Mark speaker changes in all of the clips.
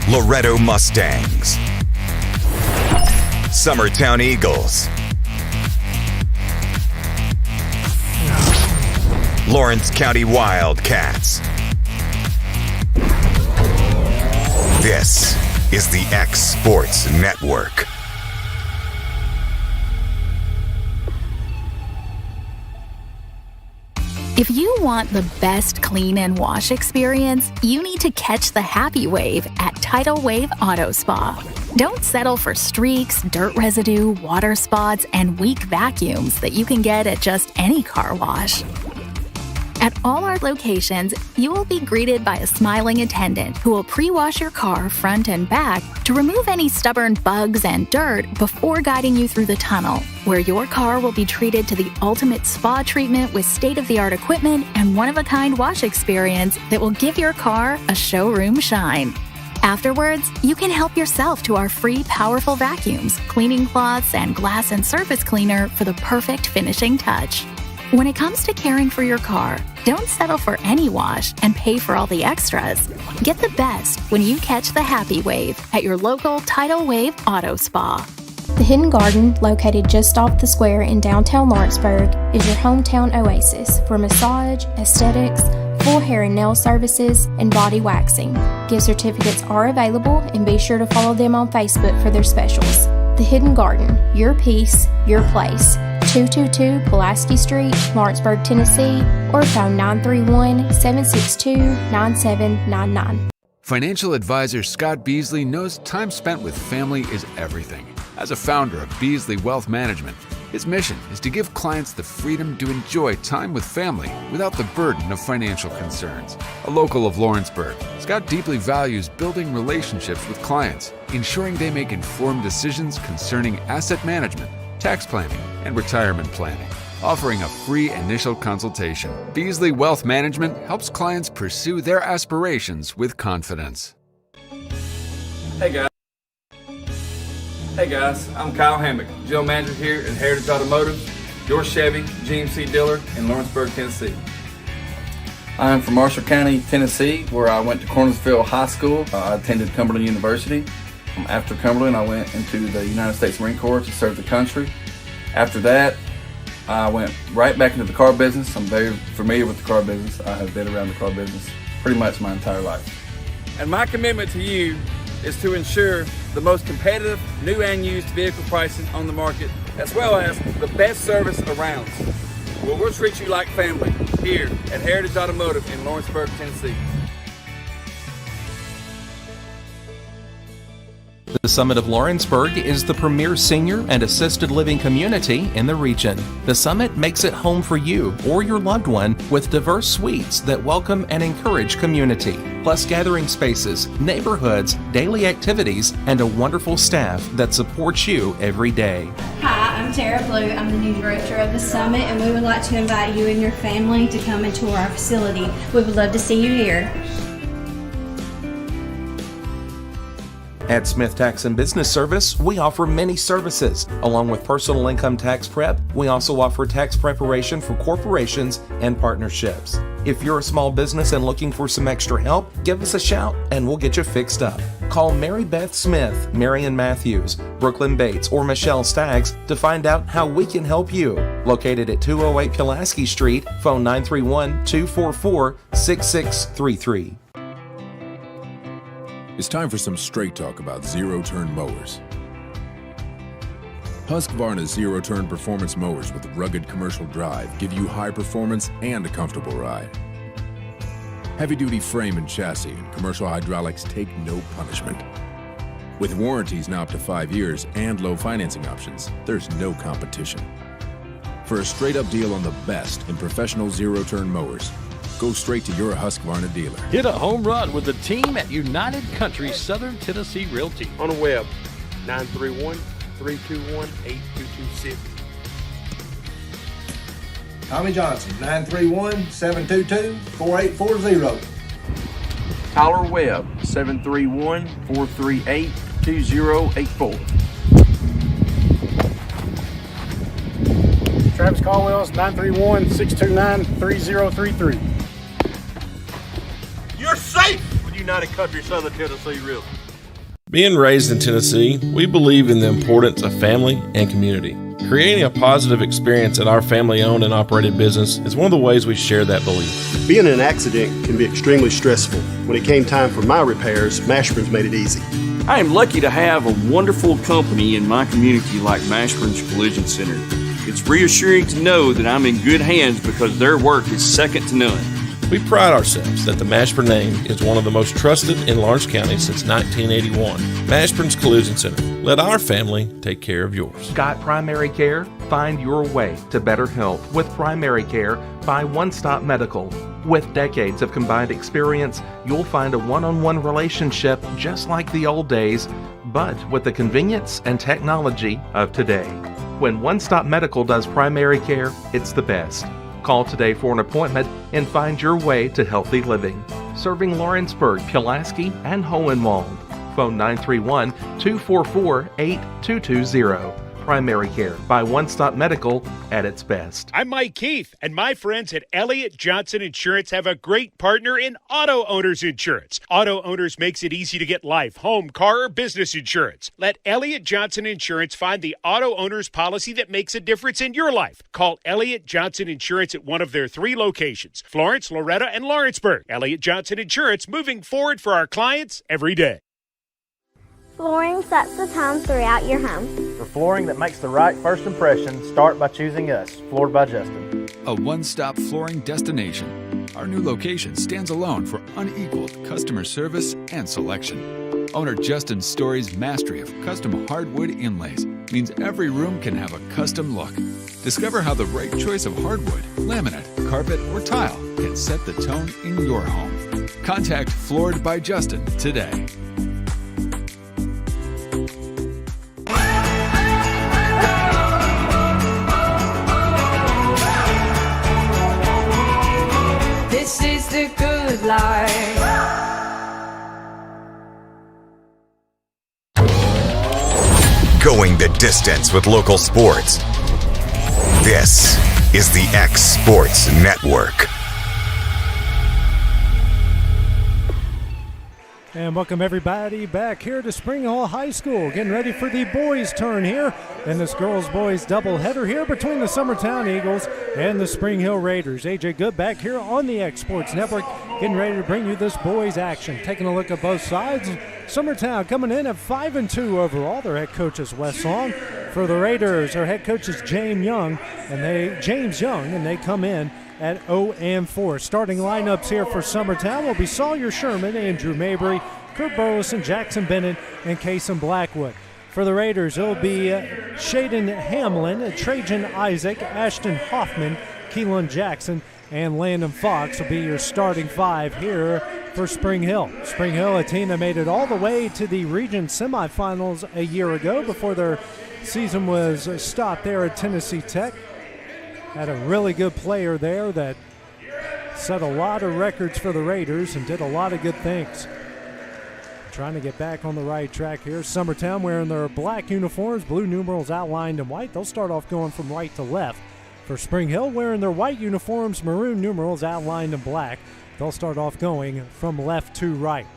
Speaker 1: Loretto Mustangs, Summertown Eagles, Lawrence County Wildcats. This is the X Sports Network.
Speaker 2: If you want the best clean and wash experience, you need to catch the happy wave at Tidal Wave Auto Spa. Don't settle for streaks, dirt residue, water spots, and weak vacuums that you can get at just any car wash. At all our locations, you will be greeted by a smiling attendant who will pre-wash your car front and back to remove any stubborn bugs and dirt before guiding you through the tunnel, where your car will be treated to the ultimate spa treatment with state-of-the-art equipment and one-of-a-kind wash experience that will give your car a showroom shine. Afterwards, you can help yourself to our free powerful vacuums, cleaning cloths, and glass and surface cleaner for the perfect finishing touch. When it comes to caring for your car, don't settle for any wash and pay for all the extras. Get the best when you catch the happy wave at your local Tidal Wave Auto Spa.
Speaker 3: The Hidden Garden, located just off the square in downtown Lawrenceburg, is your hometown oasis for massage, aesthetics, full hair and nail services, and body waxing. Gift certificates are available, and be sure to follow them on Facebook for their specials. The Hidden Garden, your peace, your place. 222 Pulaski Street, Lawrenceburg, Tennessee, or phone 931-762-9799.
Speaker 4: Financial advisor Scott Beasley knows time spent with family is everything. As a founder of Beasley Wealth Management, his mission is to give clients the freedom to enjoy time with family without the burden of financial concerns. A local of Lawrenceburg, Scott deeply values building relationships with clients, ensuring they make informed decisions concerning asset management, tax planning, and retirement planning, offering a free initial consultation. Beasley Wealth Management helps clients pursue their aspirations with confidence.
Speaker 5: Hey guys, I'm Kyle Hammock, General Manager here at Heritage Automotive, your Chevy GMC dealer in Lawrenceburg, Tennessee. I'm from Marshall County, Tennessee, where I went to Cornersville High School. I attended Cumberland University. After Cumberland, I went into the United States Marine Corps to serve the country. After that, I went right back into the car business. I'm very familiar with the car business. I have been around the car business pretty much my entire life. And my commitment to you is to ensure the most competitive new and used vehicle pricing on the market, as well as the best service around. Well, we'll treat you like family here at Heritage Automotive in Lawrenceburg, Tennessee.
Speaker 6: The Summit of Lawrenceburg is the premier senior and assisted living community in the region. The Summit makes it home for you or your loved one with diverse suites that welcome and encourage community, plus gathering spaces, neighborhoods, daily activities, and a wonderful staff that supports you every day.
Speaker 7: Hi, I'm Tara Blue. I'm the new director of the Summit, and we would like to invite you and your family to come and tour our facility. We would love to see you here.
Speaker 6: At Smith Tax and Business Service, we offer many services. Along with personal income tax prep, we also offer tax preparation for corporations and partnerships. If you're a small business and looking for some extra help, give us a shout and we'll get you fixed up. Call Mary Beth Smith, Marion Matthews, Brooklyn Bates, or Michelle Staggs to find out how we can help you. Located at 208 Pulaski Street, phone 931-244-6633.
Speaker 8: It's time for some straight talk about zero-turn mowers. Husqvarna's zero-turn performance mowers with rugged commercial drive give you high performance and a comfortable ride. Heavy-duty frame and chassis and commercial hydraulics take no punishment. With warranties now up to 5 years and low financing options, there's no competition. For a straight-up deal on the best in professional zero-turn mowers, go straight to your Husqvarna dealer.
Speaker 9: Hit a home run with the team at United Country Southern Tennessee Realty.
Speaker 10: On the web, 931-321-8226.
Speaker 11: Tommy Johnson, 931-722-4840.
Speaker 5: Tyler Webb, 731-438-2084.
Speaker 10: Travis Caldwell's 931-629-3033.
Speaker 12: You're safe with United Country Southern Tennessee Realty. Being raised in Tennessee, we believe in the importance of family and community. Creating a positive experience at our family-owned and operated business is one of the ways we share that belief.
Speaker 13: Being in an accident can be extremely stressful. When it came time for my repairs, Mashburn's made it easy.
Speaker 14: I am lucky to have a wonderful company in my community like Mashburn's Collision Center. It's reassuring to know that I'm in good hands because their work is second to none.
Speaker 12: We pride ourselves that the Mashburn name is one of the most trusted in Lawrence County since 1981. Mashburn's Collision Center. Let our family take care of yours.
Speaker 6: Got primary care? Find your way to better health with primary care by One Stop Medical. With decades of combined experience, you'll find a one-on-one relationship just like the old days, but with the convenience and technology of today. When One Stop Medical does primary care, it's the best. Call today for an appointment and find your way to healthy living. Serving Lawrenceburg, Pulaski, and Hohenwald. Phone 931-244-8220. Primary care by One Stop Medical at its best.
Speaker 10: I'm Mike Keith, and my friends at Elliott Johnson Insurance have a great partner in Auto Owners Insurance. Auto Owners makes it easy to get life, home, car, or business insurance. Let Elliott Johnson Insurance find the Auto Owners policy that makes a difference in your life. Call Elliott Johnson Insurance at one of their 3 locations, Florence, Loretta, and Lawrenceburg. Elliott Johnson Insurance, moving forward for our clients every day.
Speaker 15: Flooring sets the tone throughout your home.
Speaker 16: For flooring that makes the right first impression, start by choosing us, Floored by Justin.
Speaker 4: A one-stop flooring destination. Our new location stands alone for unequaled customer service and selection. Owner Justin Story's mastery of custom hardwood inlays means every room can have a custom look. Discover how the right choice of hardwood, laminate, carpet, or tile can set the tone in your home. Contact Floored by Justin today.
Speaker 17: This is the good life.
Speaker 1: Going the distance with local sports. This is the X Sports Network.
Speaker 18: And welcome everybody back here to Spring Hill High School. Getting ready for the boys' turn here in this girls-boys doubleheader here between the Summertown Eagles and the Spring Hill Raiders. AJ Good back here on the X Sports Network, getting ready to bring you this boys' action. Taking a look at both sides. Summertown coming in at 5-2 overall. Their head coach is Wes Long. For the Raiders, their head coach is James Young, and they come in at 0-4. Starting lineups here for Summertown will be Sawyer Sherman, Andrew Mabry, Kurt Burleson, Jackson Bennett, and Kason Blackwood. For the Raiders, it'll be Shaden Hamlin, Trajan Isaac, Ashton Hoffman, Keelan Jackson, and Landon Fox will be your starting 5 here for Spring Hill. Spring Hill, a team that made it all the way to the region semifinals a year ago before their season was stopped there at Tennessee Tech. Had a really good player there that set a lot of records for the Raiders and did a lot of good things. Trying to get back on the right track here. Summertown wearing their black uniforms, blue numerals outlined in white. They'll start off going from right to left. For Spring Hill, wearing their white uniforms, maroon numerals outlined in black. They'll start off going from left to right.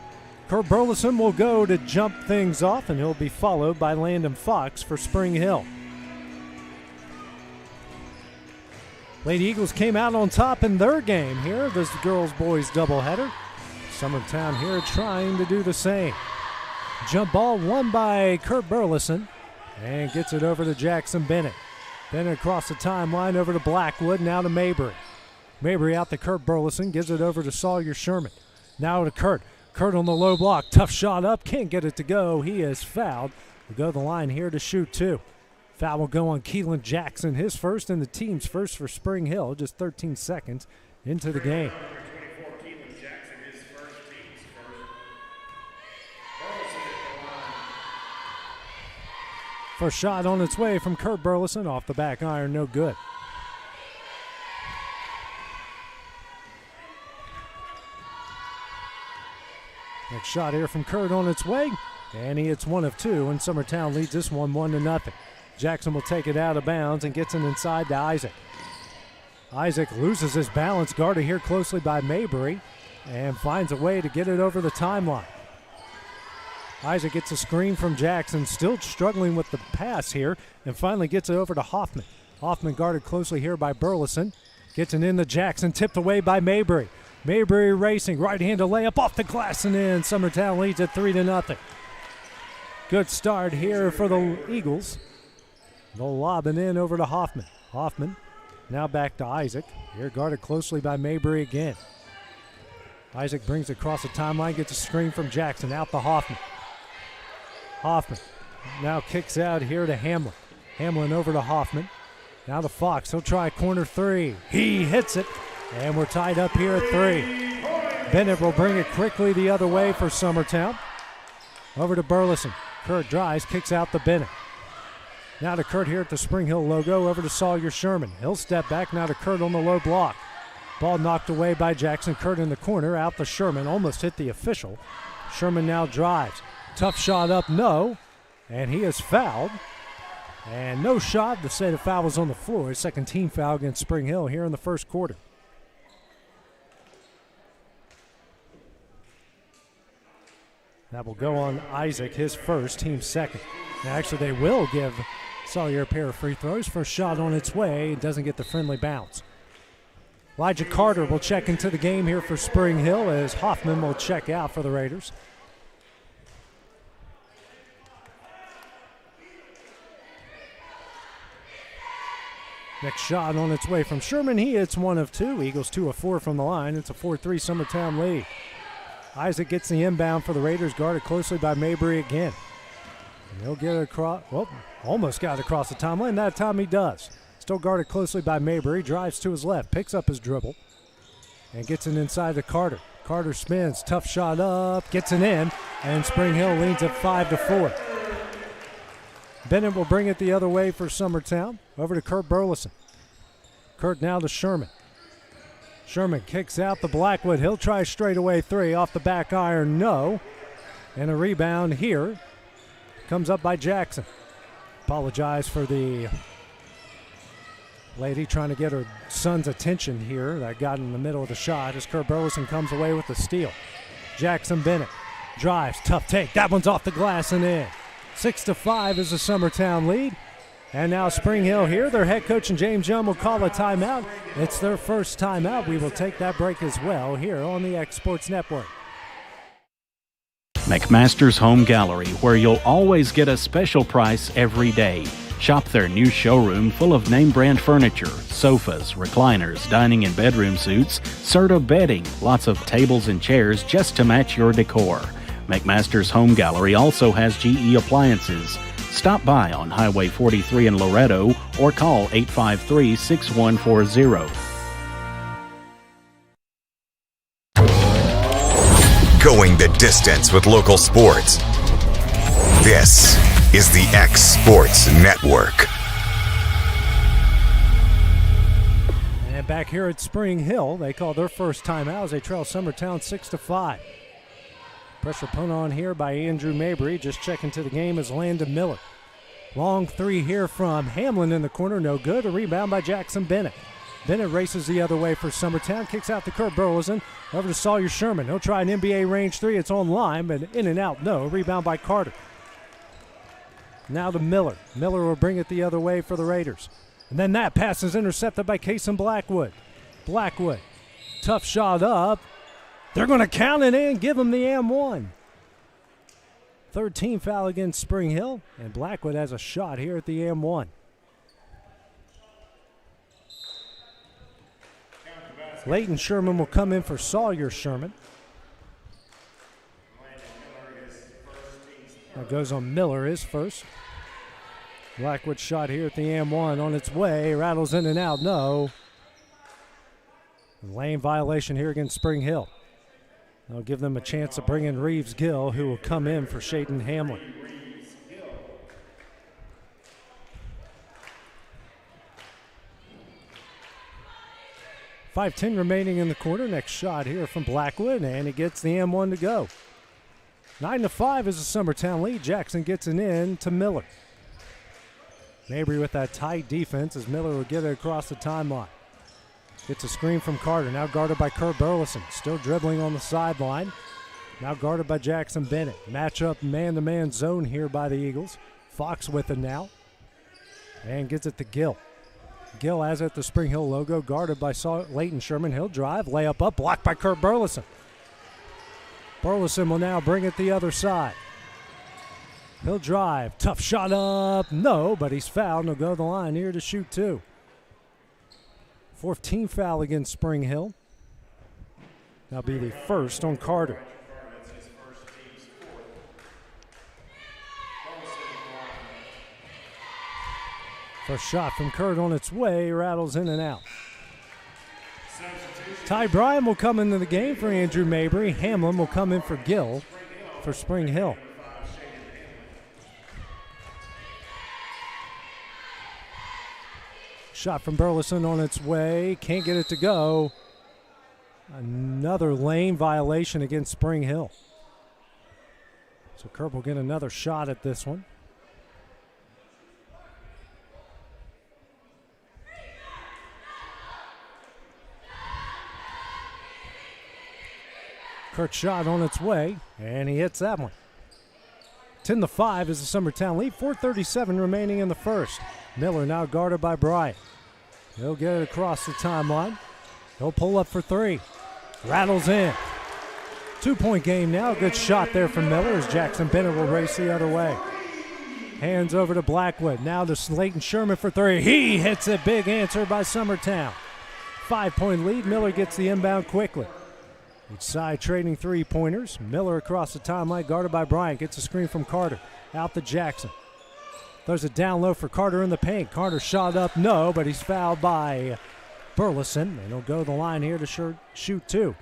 Speaker 18: Kurt Burleson will go to jump things off, and he'll be followed by Landon Fox for Spring Hill. Lady Eagles came out on top in their game here, this girls-boys doubleheader. Summertown here trying to do the same. Jump ball won by Kurt Burleson and gets it over to Jackson Bennett. Bennett across the timeline over to Blackwood, now to Mabry. Mabry out to Kurt Burleson, gives it over to Sawyer Sherman. Now to Kurt. Kurt on the low block, tough shot up, can't get it to go. He is fouled. We'll go to the line here to shoot 2. Foul will go on Keelan Jackson, his first and the team's first for Spring Hill, just 13 seconds into the game. First shot on its way from Kurt Burleson, off the back iron, no good. Next shot here from Kurt on its way, and he hits 1 of 2, and Summertown leads this one 1-0. Jackson will take it out of bounds and gets it inside to Isaac. Isaac loses his balance, guarded here closely by Mabry, and finds a way to get it over the timeline. Isaac gets a screen from Jackson, still struggling with the pass here, and finally gets it over to Hoffman. Hoffman guarded closely here by Burleson. Gets it in to Jackson, tipped away by Mabry. Mabry racing, right-handed layup off the glass and in. Summertown leads at 3-0. Good start here for the Eagles. They'll lob it in over to Hoffman. Hoffman now back to Isaac. Here guarded closely by Mabry again. Isaac brings it across the timeline, gets a screen from Jackson, out to Hoffman. Hoffman now kicks out here to Hamlin. Hamlin over to Hoffman. Now to Fox, he'll try corner three. He hits it, and we're tied up here at 3. Bennett will bring it quickly the other way for Summertown. Over to Burleson. Kurt drives, kicks out to Bennett. Now to Kurt here at the Spring Hill logo, over to Sawyer Sherman. He'll step back now to Kurt on the low block. Ball knocked away by Jackson. Kurt in the corner, out to Sherman, almost hit the official. Sherman now drives. Tough shot up, no, and he is fouled. And no shot, the set of fouls on the floor. Second team foul against Spring Hill here in the first quarter. That will go on Isaac, his first, team second. Now actually they will give Sawyer a pair of free throws. First shot on its way, it doesn't get the friendly bounce. Elijah Carter will check into the game here for Spring Hill as Hoffman will check out for the Raiders. Next shot on its way from Sherman. He hits 1 of 2. Eagles 2 of 4 from the line. It's a 4-3 Summertown lead. Isaac gets the inbound for the Raiders, guarded closely by Mabry again. And he'll get it across, well, almost got it across the timeline. That time he does. Still guarded closely by Mabry. Drives to his left, picks up his dribble, and gets it inside to Carter. Carter spins, tough shot up, gets it in, and Spring Hill leads at 5-4. Bennett will bring it the other way for Summertown. Over to Kurt Burleson. Kurt now to Sherman. Sherman kicks out to Blackwood. He'll try straightaway 3 off the back iron, no. And a rebound here comes up by Jackson. Apologize for the lady trying to get her son's attention here. That got in the middle of the shot as Kurt Burleson comes away with the steal. Jackson Bennett drives, tough take. That one's off the glass and in. 6-5 is the Summertown lead. And now Spring Hill here. Their head coach and James Young will call a timeout. It's their first timeout. We will take that break as well here on the X Sports Network.
Speaker 19: McMaster's Home Gallery, where you'll always get a special price every day. Shop their new showroom full of name-brand furniture, sofas, recliners, dining and bedroom suites, Serta bedding, lots of tables and chairs just to match your decor. McMaster's Home Gallery also has GE appliances. Stop by on Highway 43 in Loretto or call 853-6140.
Speaker 1: Going the distance with local sports. This is the X Sports Network.
Speaker 18: And back here at Spring Hill, they call their first timeout as they trail Summertown 6-5. Pressure put on here by Andrew Mabry. Just checking to the game is Landon Miller. Long 3 here from Hamlin in the corner, no good. A rebound by Jackson Bennett. Bennett races the other way for Summertown, kicks out to Kurt Burleson. Over to Sawyer Sherman. He'll try an NBA range 3. It's on line, but in and out, no. Rebound by Carter. Now to Miller. Miller will bring it the other way for the Raiders. And then that pass is intercepted by Kason Blackwood. Blackwood, tough shot up. They're going to count it in, give him the M1. Third team foul against Spring Hill, and Blackwood has a shot here at the M1. Leighton Sherman will come in for Sawyer Sherman. That goes on Miller, his first. Blackwood shot here at the M1 on its way. Rattles in and out, no. Lane violation here against Spring Hill. They'll give them a chance to bring in Reeves Gill, who will come in for Shaden Hamlin. .5:10 remaining in the quarter. Next shot here from Blackwood, and he gets the M1 to go. 9-5 is the Summertown lead. Jackson gets it in to Miller. Mabry with that tight defense as Miller will get it across the timeline. Gets a screen from Carter, now guarded by Kurt Burleson. Still dribbling on the sideline. Now guarded by Jackson Bennett. Matchup man-to-man zone here by the Eagles. Fox with it now. And gets it to Gill. Gill has it the Spring Hill logo, guarded by Leighton Sherman. He'll drive, layup up, blocked by Kurt Burleson. Burleson will now bring it the other side. He'll drive, tough shot up, no, but he's fouled and he'll go to the line here to shoot 2. 14th foul against Spring Hill. That'll be the first on Carter. First shot from Kurt on its way, rattles in and out. Ty Bryan will come into the game for Andrew Mabry. Hamlin will come in for Gill for Spring Hill. Shot from Burleson on its way. Can't get it to go. Another lane violation against Spring Hill. So Kurt will get another shot at this one. Kurt's shot on its way, and he hits that one. 10-5 is the Summertown lead. 4:37 remaining in the first. Miller now guarded by Bryant. He'll get it across the timeline. He'll pull up for 3. Rattles in. 2-point game now. Good shot there from Miller as Jackson Bennett will race the other way. Hands over to Blackwood. Now to Leighton Sherman for 3. He hits a big answer by Summertown. 5-point lead. Miller gets the inbound quickly. Each side trading 3-pointers. Miller across the timeline, guarded by Bryant. Gets a screen from Carter. Out to Jackson. There's a down low for Carter in the paint. Carter shot up, no, but he's fouled by Burleson. And he'll go to the line here to shoot 2.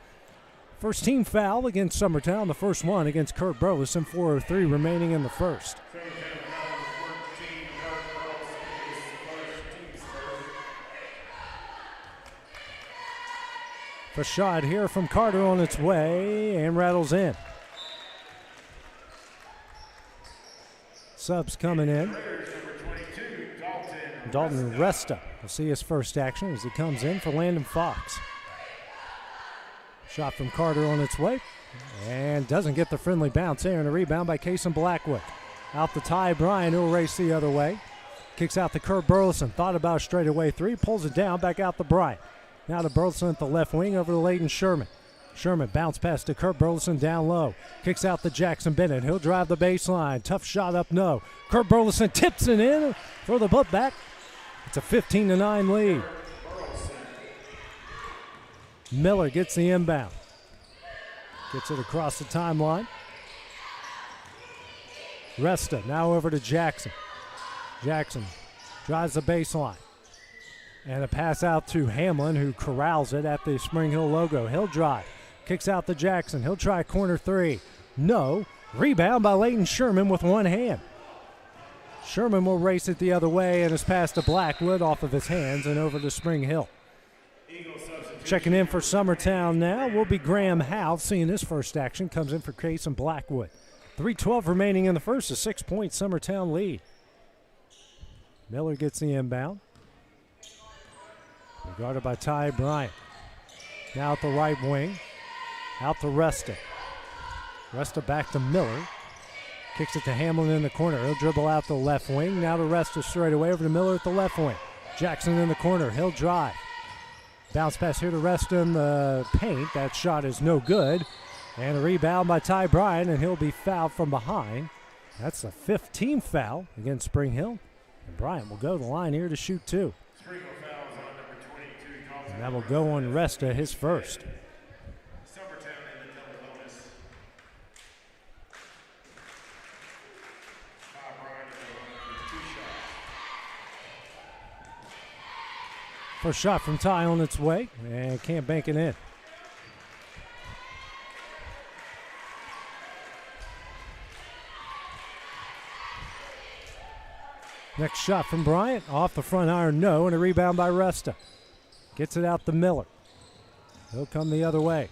Speaker 18: First team foul against Summertown. The first one against Kurt Burleson. 4:03 remaining in the first. A shot here from Carter on its way and rattles in. Subs coming in. Dalton Resta will see his first action as he comes in for Landon Fox. Shot from Carter on its way and doesn't get the friendly bounce there, and a rebound by Kason Blackwood. Out to Ty Bryan, who'll race the other way. Kicks out to Kurt Burleson. Thought about a straightaway 3, pulls it down, back out to Bryant. Now to Burleson at the left wing over to Leighton Sherman. Sherman bounce pass to Kurt Burleson down low. Kicks out to Jackson Bennett. He'll drive the baseline. Tough shot up, no. Kurt Burleson tips it in for the putback. It's a 15-9 lead. Miller gets the inbound. Gets it across the timeline. Resta now over to Jackson. Jackson drives the baseline. And a pass out to Hamlin, who corrals it at the Spring Hill logo. He'll drive. Kicks out to Jackson. He'll try corner 3. No. Rebound by Leighton Sherman with one hand. Sherman will race it the other way and is passed to Blackwood off of his hands and over to Spring Hill. Checking in for Summertown now will be Graham Howe, seeing his first action. Comes in for Kason Blackwood. 3:12 remaining in the first, a 6-point Summertown lead. Miller gets the inbound. Guarded by Ty Bryant. Now at the right wing. Out to Resta. Resta back to Miller. Kicks it to Hamlin in the corner. He'll dribble out the left wing. Now to Resta straight away over to Miller at the left wing. Jackson in the corner. He'll drive. Bounce pass here to Resta in the paint. That shot is no good. And a rebound by Ty Bryant, and he'll be fouled from behind. That's the 15th foul against Spring Hill. And Bryant will go to the line here to shoot 2. And that will go on Resta, his first. First shot from Ty on its way, and can't bank it in. Next shot from Bryant, off the front iron, no, and a rebound by Resta. Gets it out to Miller. He'll come the other way.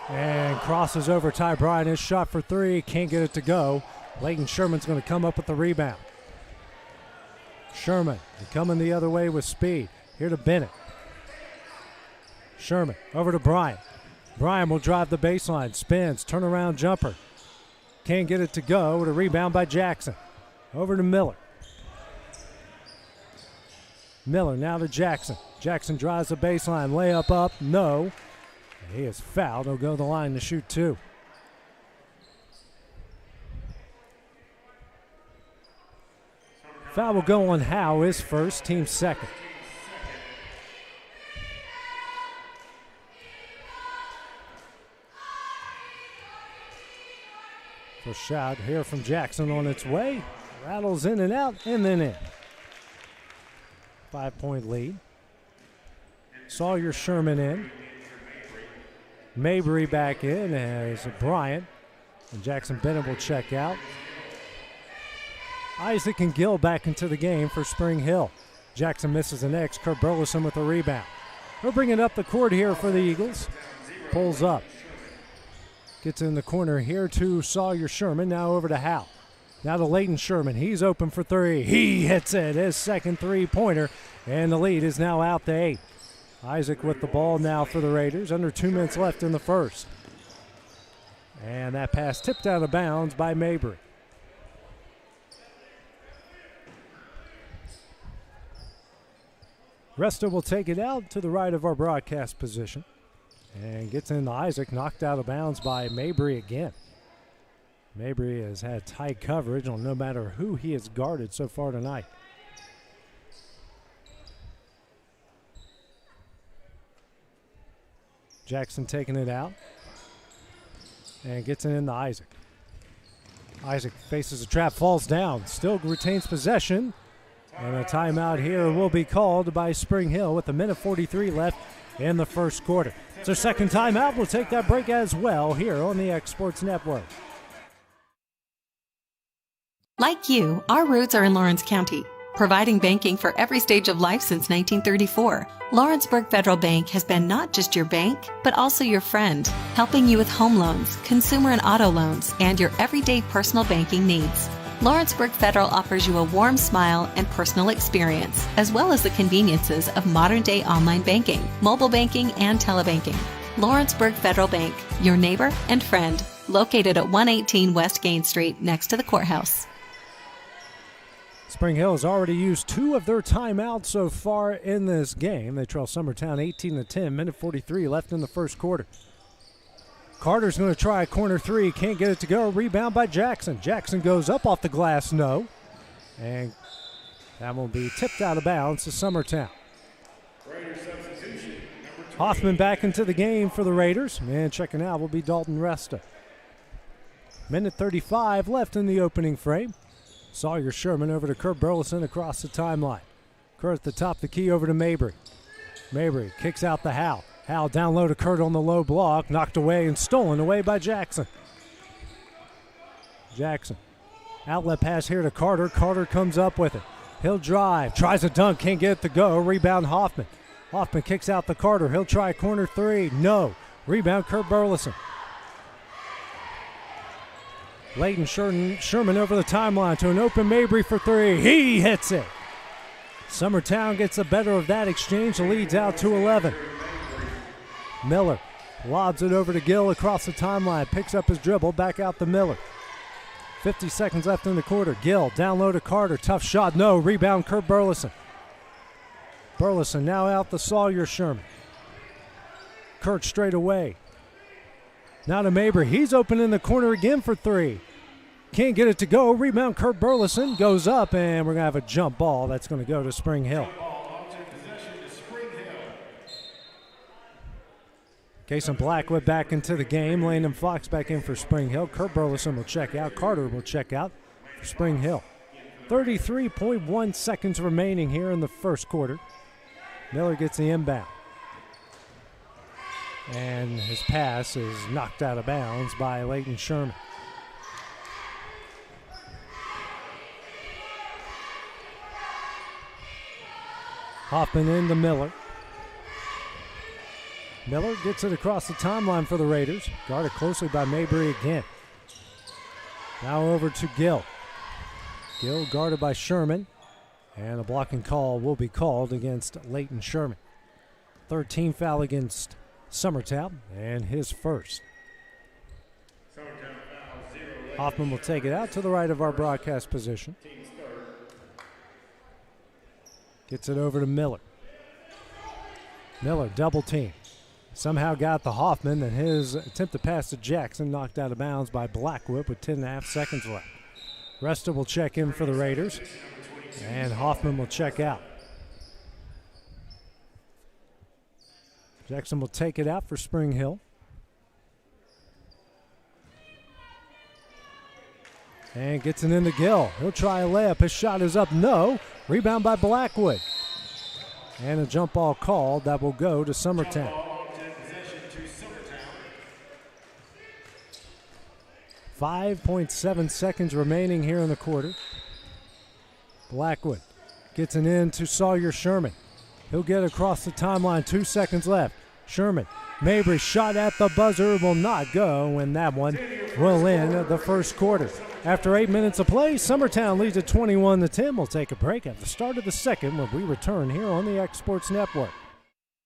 Speaker 18: And crosses over Ty Bryant. His shot for 3. Can't get it to go. Leighton Sherman's going to come up with the rebound. Sherman coming the other way with speed. Here to Bennett. Sherman over to Bryant. Bryan will drive the baseline, spins, turnaround jumper. Can't get it to go. With a rebound by Jackson. Over to Miller. Miller now to Jackson. Jackson drives the baseline, layup up, no. He is fouled. He'll go to the line to shoot 2. Foul will go on Howe, his first, team second. First shot here from Jackson on its way. Rattles in and out, and then in. 5-point lead. Sawyer Sherman in. Mabry back in as Bryant. And Jackson Bennett will check out. Isaac and Gill back into the game for Spring Hill. Jackson misses the next. Kurt Burleson with the rebound. He'll bring it up the court here for the Eagles. Pulls up. Gets in the corner here to Sawyer Sherman. Now over to Howe. Now to Leighton Sherman. He's open for 3. He hits it. His second three-pointer. And the lead is now out to 8. Isaac with the ball now for the Raiders. Under 2 minutes left in the first. And that pass tipped out of bounds by Mabry. Resta will take it out to the right of our broadcast position. And gets into Isaac, knocked out of bounds by Mabry again. Mabry has had tight coverage on no matter who he has guarded so far tonight. Jackson taking it out. And gets it into Isaac. Isaac faces a trap, falls down, still retains possession. And a timeout here will be called by Spring Hill with 1:43 left in the first quarter. It's our second timeout. We'll take that break as well here on the X Sports Network.
Speaker 20: Like you, our roots are in Lawrence County, providing banking for every stage of life since 1934. Lawrenceburg Federal Bank has been not just your bank, but also your friend, helping you with home loans, consumer and auto loans, and your everyday personal banking needs. Lawrenceburg Federal offers you a warm smile and personal experience, as well as the conveniences of modern-day online banking, mobile banking, and telebanking. Lawrenceburg Federal Bank, your neighbor and friend, located at 118 West Gain Street, next to the courthouse.
Speaker 18: Spring Hill has already used 2 of their timeouts so far in this game. They trail Summertown 18-10, 1:43 left in the first quarter. Carter's going to try a corner 3, can't get it to go. Rebound by Jackson. Jackson goes up off the glass, no. And that will be tipped out of bounds to Summertown. Hoffman back into the game for the Raiders. And checking out will be Dalton Resta. 1:35 left in the opening frame. Sawyer Sherman over to Kurt Burleson across the timeline. Kurt at the top of the key over to Mabry. Mabry kicks out the Howe. Howe down low to Kurt on the low block. Knocked away and stolen away by Jackson. Jackson. Outlet pass here to Carter. Carter comes up with it. He'll drive. Tries a dunk. Can't get it to go. Rebound Hoffman. Hoffman kicks out to Carter. He'll try a corner 3. No. Rebound Kurt Burleson. Leighton Sherman over the timeline to an open Mabry for 3. He hits it. Summertown gets the better of that exchange. The lead's out to 11. Miller lobs it over to Gill across the timeline. Picks up his dribble. Back out to Miller. 50 seconds left in the quarter. Gill down low to Carter. Tough shot. No. Rebound Kurt Burleson. Burleson now out to Sawyer Sherman. Kurt straight away. Now to Mabry. He's open in the corner again for 3. Can't get it to go. Rebound Kurt Burleson goes up, and we're going to have a jump ball that's going to go to Spring Hill. Kason Blackwood back into the game. Landon Fox back in for Spring Hill. Kurt Burleson will check out. Carter will check out for Spring Hill. 33.1 seconds remaining here in the first quarter. Miller gets the inbound. And his pass is knocked out of bounds by Leighton Sherman. Hoffman into Miller. Miller gets it across the timeline for the Raiders. Guarded closely by Mabry again. Now over to Gill. Gill guarded by Sherman. And a blocking call will be called against Leighton Sherman. 13 foul against Summertown, and his first. Hoffman will take it out to the right of our broadcast position. Gets it over to Miller. Miller double team. Somehow got the Hoffman, and his attempt to pass to Jackson knocked out of bounds by Blackwood with 10.5 seconds left. Resta will check in for the Raiders, and Hoffman will check out. Jackson will take it out for Spring Hill. And gets it into Gill. He'll try a layup. His shot is up. No. Rebound by Blackwood. And a jump ball called that will go to Summertown. 5.7 seconds remaining here in the quarter. Blackwood gets it in to Sawyer Sherman. He'll get across the timeline. 2 seconds left. Sherman. Mabry's shot at the buzzer will not go, and that one will end the first quarter. After 8 minutes of play, Summertown leads at 21-10. We'll take a break at the start of the second when we return here on the X Sports Network.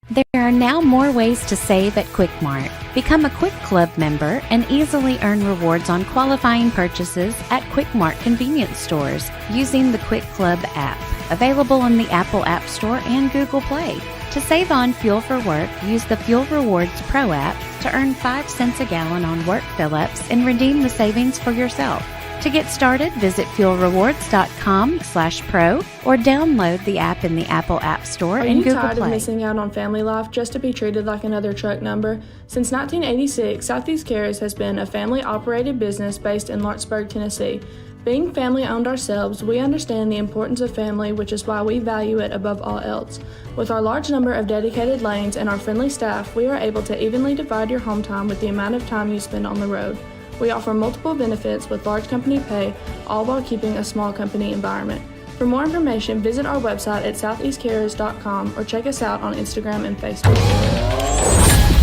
Speaker 21: There are now more ways to save at Quick Mart. Become a Quick Club member and easily earn rewards on qualifying purchases at Quick Mart convenience stores using the Quick Club app, available on the Apple App Store and Google Play. To save on fuel for work, use the Fuel Rewards Pro app to earn 5 cents a gallon on work fill-ups and redeem the savings for yourself. To get started, visit fuelrewards.com/pro or download the app in the Apple App Store and Google Play.
Speaker 22: Are you tired of missing out on family life just to be treated like another truck number? Since 1986, Southeast Cares has been a family-operated business based in Lawrenceburg, Tennessee. Being family-owned ourselves, we understand the importance of family, which is why we value it above all else. With our large number of dedicated lanes and our friendly staff, we are able to evenly divide your home time with the amount of time you spend on the road. We offer multiple benefits with large company pay, all while keeping a small company environment. For more information, visit our website at southeastcarriers.com or check us out on Instagram and Facebook.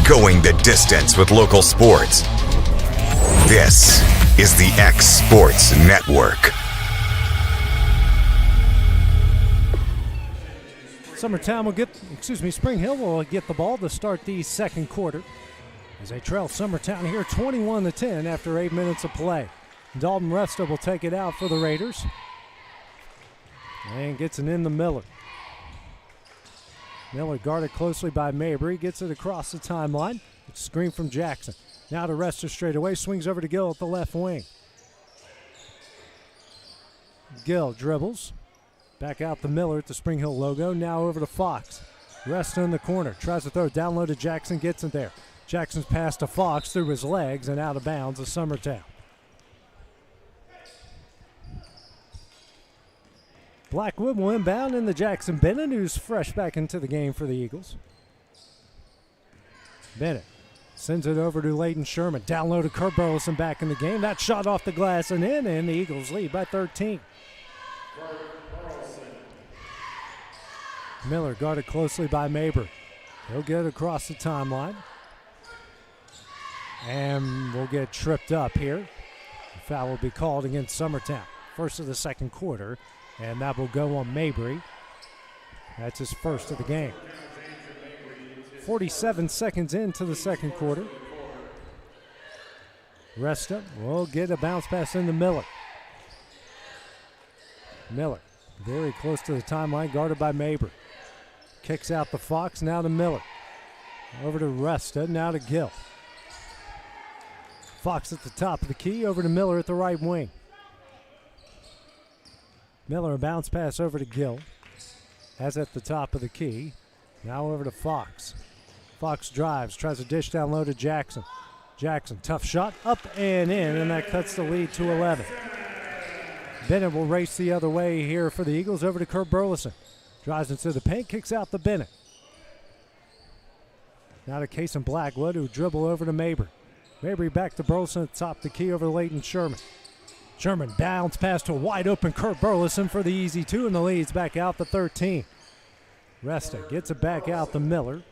Speaker 1: Going the distance with local sports. This is the X Sports Network.
Speaker 18: Spring Hill will get the ball to start the second quarter as they trail Summertown here 21-10 after 8 minutes of play. Dalton Resta will take it out for the Raiders and gets it in the Miller. Miller guarded closely by Mabry, gets it across the timeline. It's a screen from Jackson. Now to Resta straight away, swings over to Gill at the left wing. Gill dribbles. Back out the Miller at the Spring Hill logo. Now over to Fox. Resta in the corner. Tries to throw down low to Jackson. Gets it there. Jackson's pass to Fox through his legs and out of bounds of Summertown. Blackwood will inbound in the Jackson Bennett, who's fresh back into the game for the Eagles. Bennett sends it over to Layton Sherman. Down low to Kurt Burleson back in the game. That shot off the glass and in, and the Eagles lead by 13. Miller guarded closely by Mabry. He'll get across the timeline. And we'll get tripped up here. The foul will be called against Summertown. First of the second quarter, and that will go on Mabry. That's his first of the game. 47 seconds into the second quarter. Resta will get a bounce pass into Miller. Miller very close to the timeline, guarded by Mabry. Kicks out the Fox, now to Miller. Over to Resta, now to Gill. Fox at the top of the key, over to Miller at the right wing. Miller, a bounce pass over to Gill. Has at the top of the key. Now over to Fox. Fox drives, tries to dish down low to Jackson. Jackson, tough shot, up and in, and that cuts the lead to 11. Bennett will race the other way here for the Eagles, over to Kurt Burleson. Drives into the paint, kicks out the Bennett. Now to Case and Blackwood, who dribble over to Mabry. Mabry back to Burleson at the top of the key over to Layton Sherman. Sherman bounce pass to a wide open Kurt Burleson for the easy two, and the lead's back out to 13. Resta gets it back out to Miller.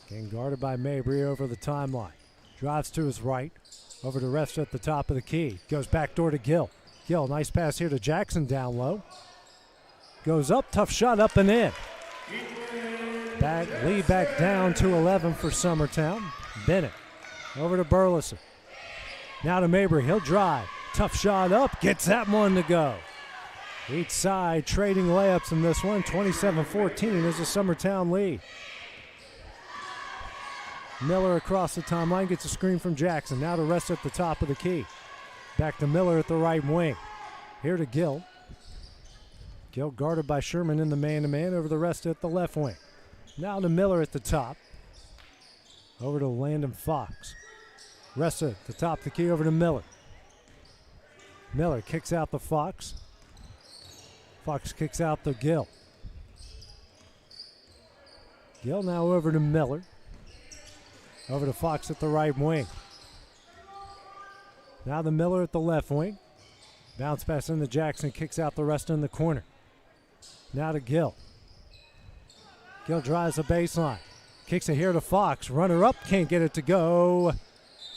Speaker 18: Getting guarded by Mabry over the timeline. Drives to his right. Over to Resta at the top of the key. Goes back door to Gill. Gill, nice pass here to Jackson down low. Goes up, tough shot up and in. Lead back down to 11 for Summertown. Bennett over to Burleson. Now to Mabry. He'll drive. Tough shot up. Gets that one to go. Each side trading layups in this one. 27-14 is a Summertown lead. Miller across the timeline gets a screen from Jackson. Now to rest at the top of the key. Back to Miller at the right wing. Here to Gill. Gill guarded by Sherman in the man-to-man over the rest at the left wing. Now to Miller at the top. Over to Landon Fox. Rest at the top of the key over to Miller. Miller kicks out the Fox. Fox kicks out the Gill. Gill now over to Miller. Over to Fox at the right wing. Now the Miller at the left wing. Bounce pass into Jackson, kicks out the rest in the corner. Now to Gill. Gill drives the baseline. Kicks it here to Fox. Runner up, can't get it to go.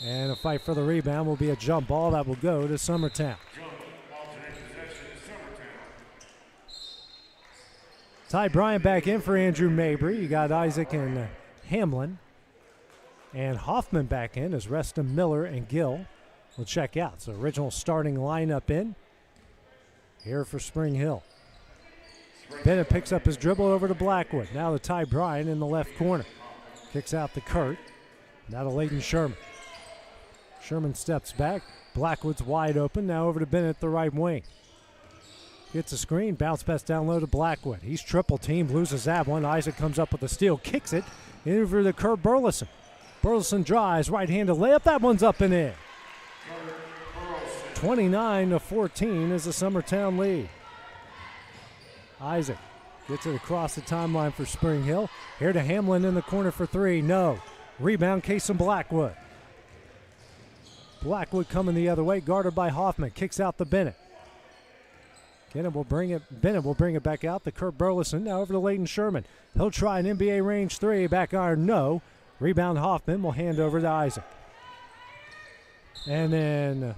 Speaker 18: And a fight for the rebound will be a jump ball that will go to Summertown. Ty Bryant back in for Andrew Mabry. You got Isaac and Hamlin. And Hoffman back in as Reston, Miller, and Gill will check out. So original starting lineup in here for Spring Hill. Bennett picks up his dribble over to Blackwood. Now to Ty Bryant in the left corner. Kicks out to Kurt. Now to Leighton Sherman. Sherman steps back. Blackwood's wide open. Now over to Bennett at the right wing. Gets a screen. Bounce pass down low to Blackwood. He's triple teamed. Loses that one. Isaac comes up with a steal. Kicks it over to Kurt Burleson. Burleson drives. Right-handed layup. That one's up and in. 29-14 is the Summertown lead. Isaac gets it across the timeline for Spring Hill. Here to Hamlin in the corner for three. No. Rebound, Cason Blackwood. Blackwood coming the other way, guarded by Hoffman. Kicks out to Bennett. Bennett will bring it back out to Kurt Burleson. Now over to Leighton Sherman. He'll try an NBA range three. Back iron, no. Rebound Hoffman will hand over to Isaac. And then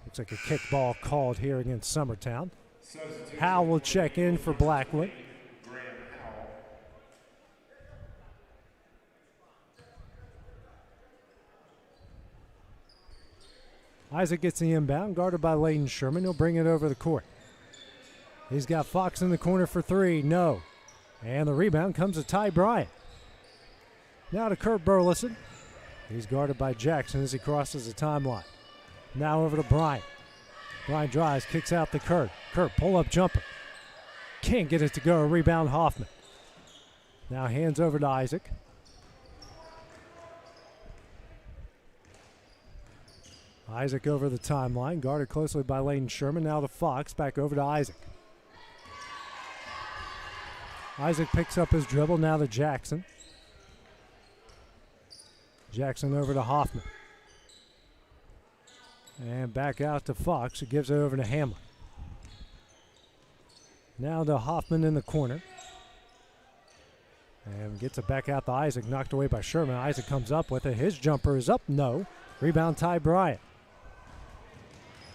Speaker 18: looks like a kick ball called here against Summertown. Howell will check in for Blackwood. Isaac gets the inbound, guarded by Leighton Sherman. He'll bring it over the court. He's got Fox in the corner for three. No. And the rebound comes to Ty Bryant. Now to Kurt Burleson. He's guarded by Jackson as he crosses the timeline. Now over to Bryant. Bryant drives, kicks out to Kurt. Kurt, pull-up jumper. Can't get it to go. Rebound Hoffman. Now hands over to Isaac. Isaac over the timeline, guarded closely by Leighton Sherman. Now to Fox, back over to Isaac. Isaac picks up his dribble, now to Jackson. Jackson over to Hoffman. And back out to Fox, who gives it over to Hamlin. Now to Hoffman in the corner. And gets it back out to Isaac, knocked away by Sherman. Isaac comes up with it. His jumper is up, no. Rebound Ty Bryant.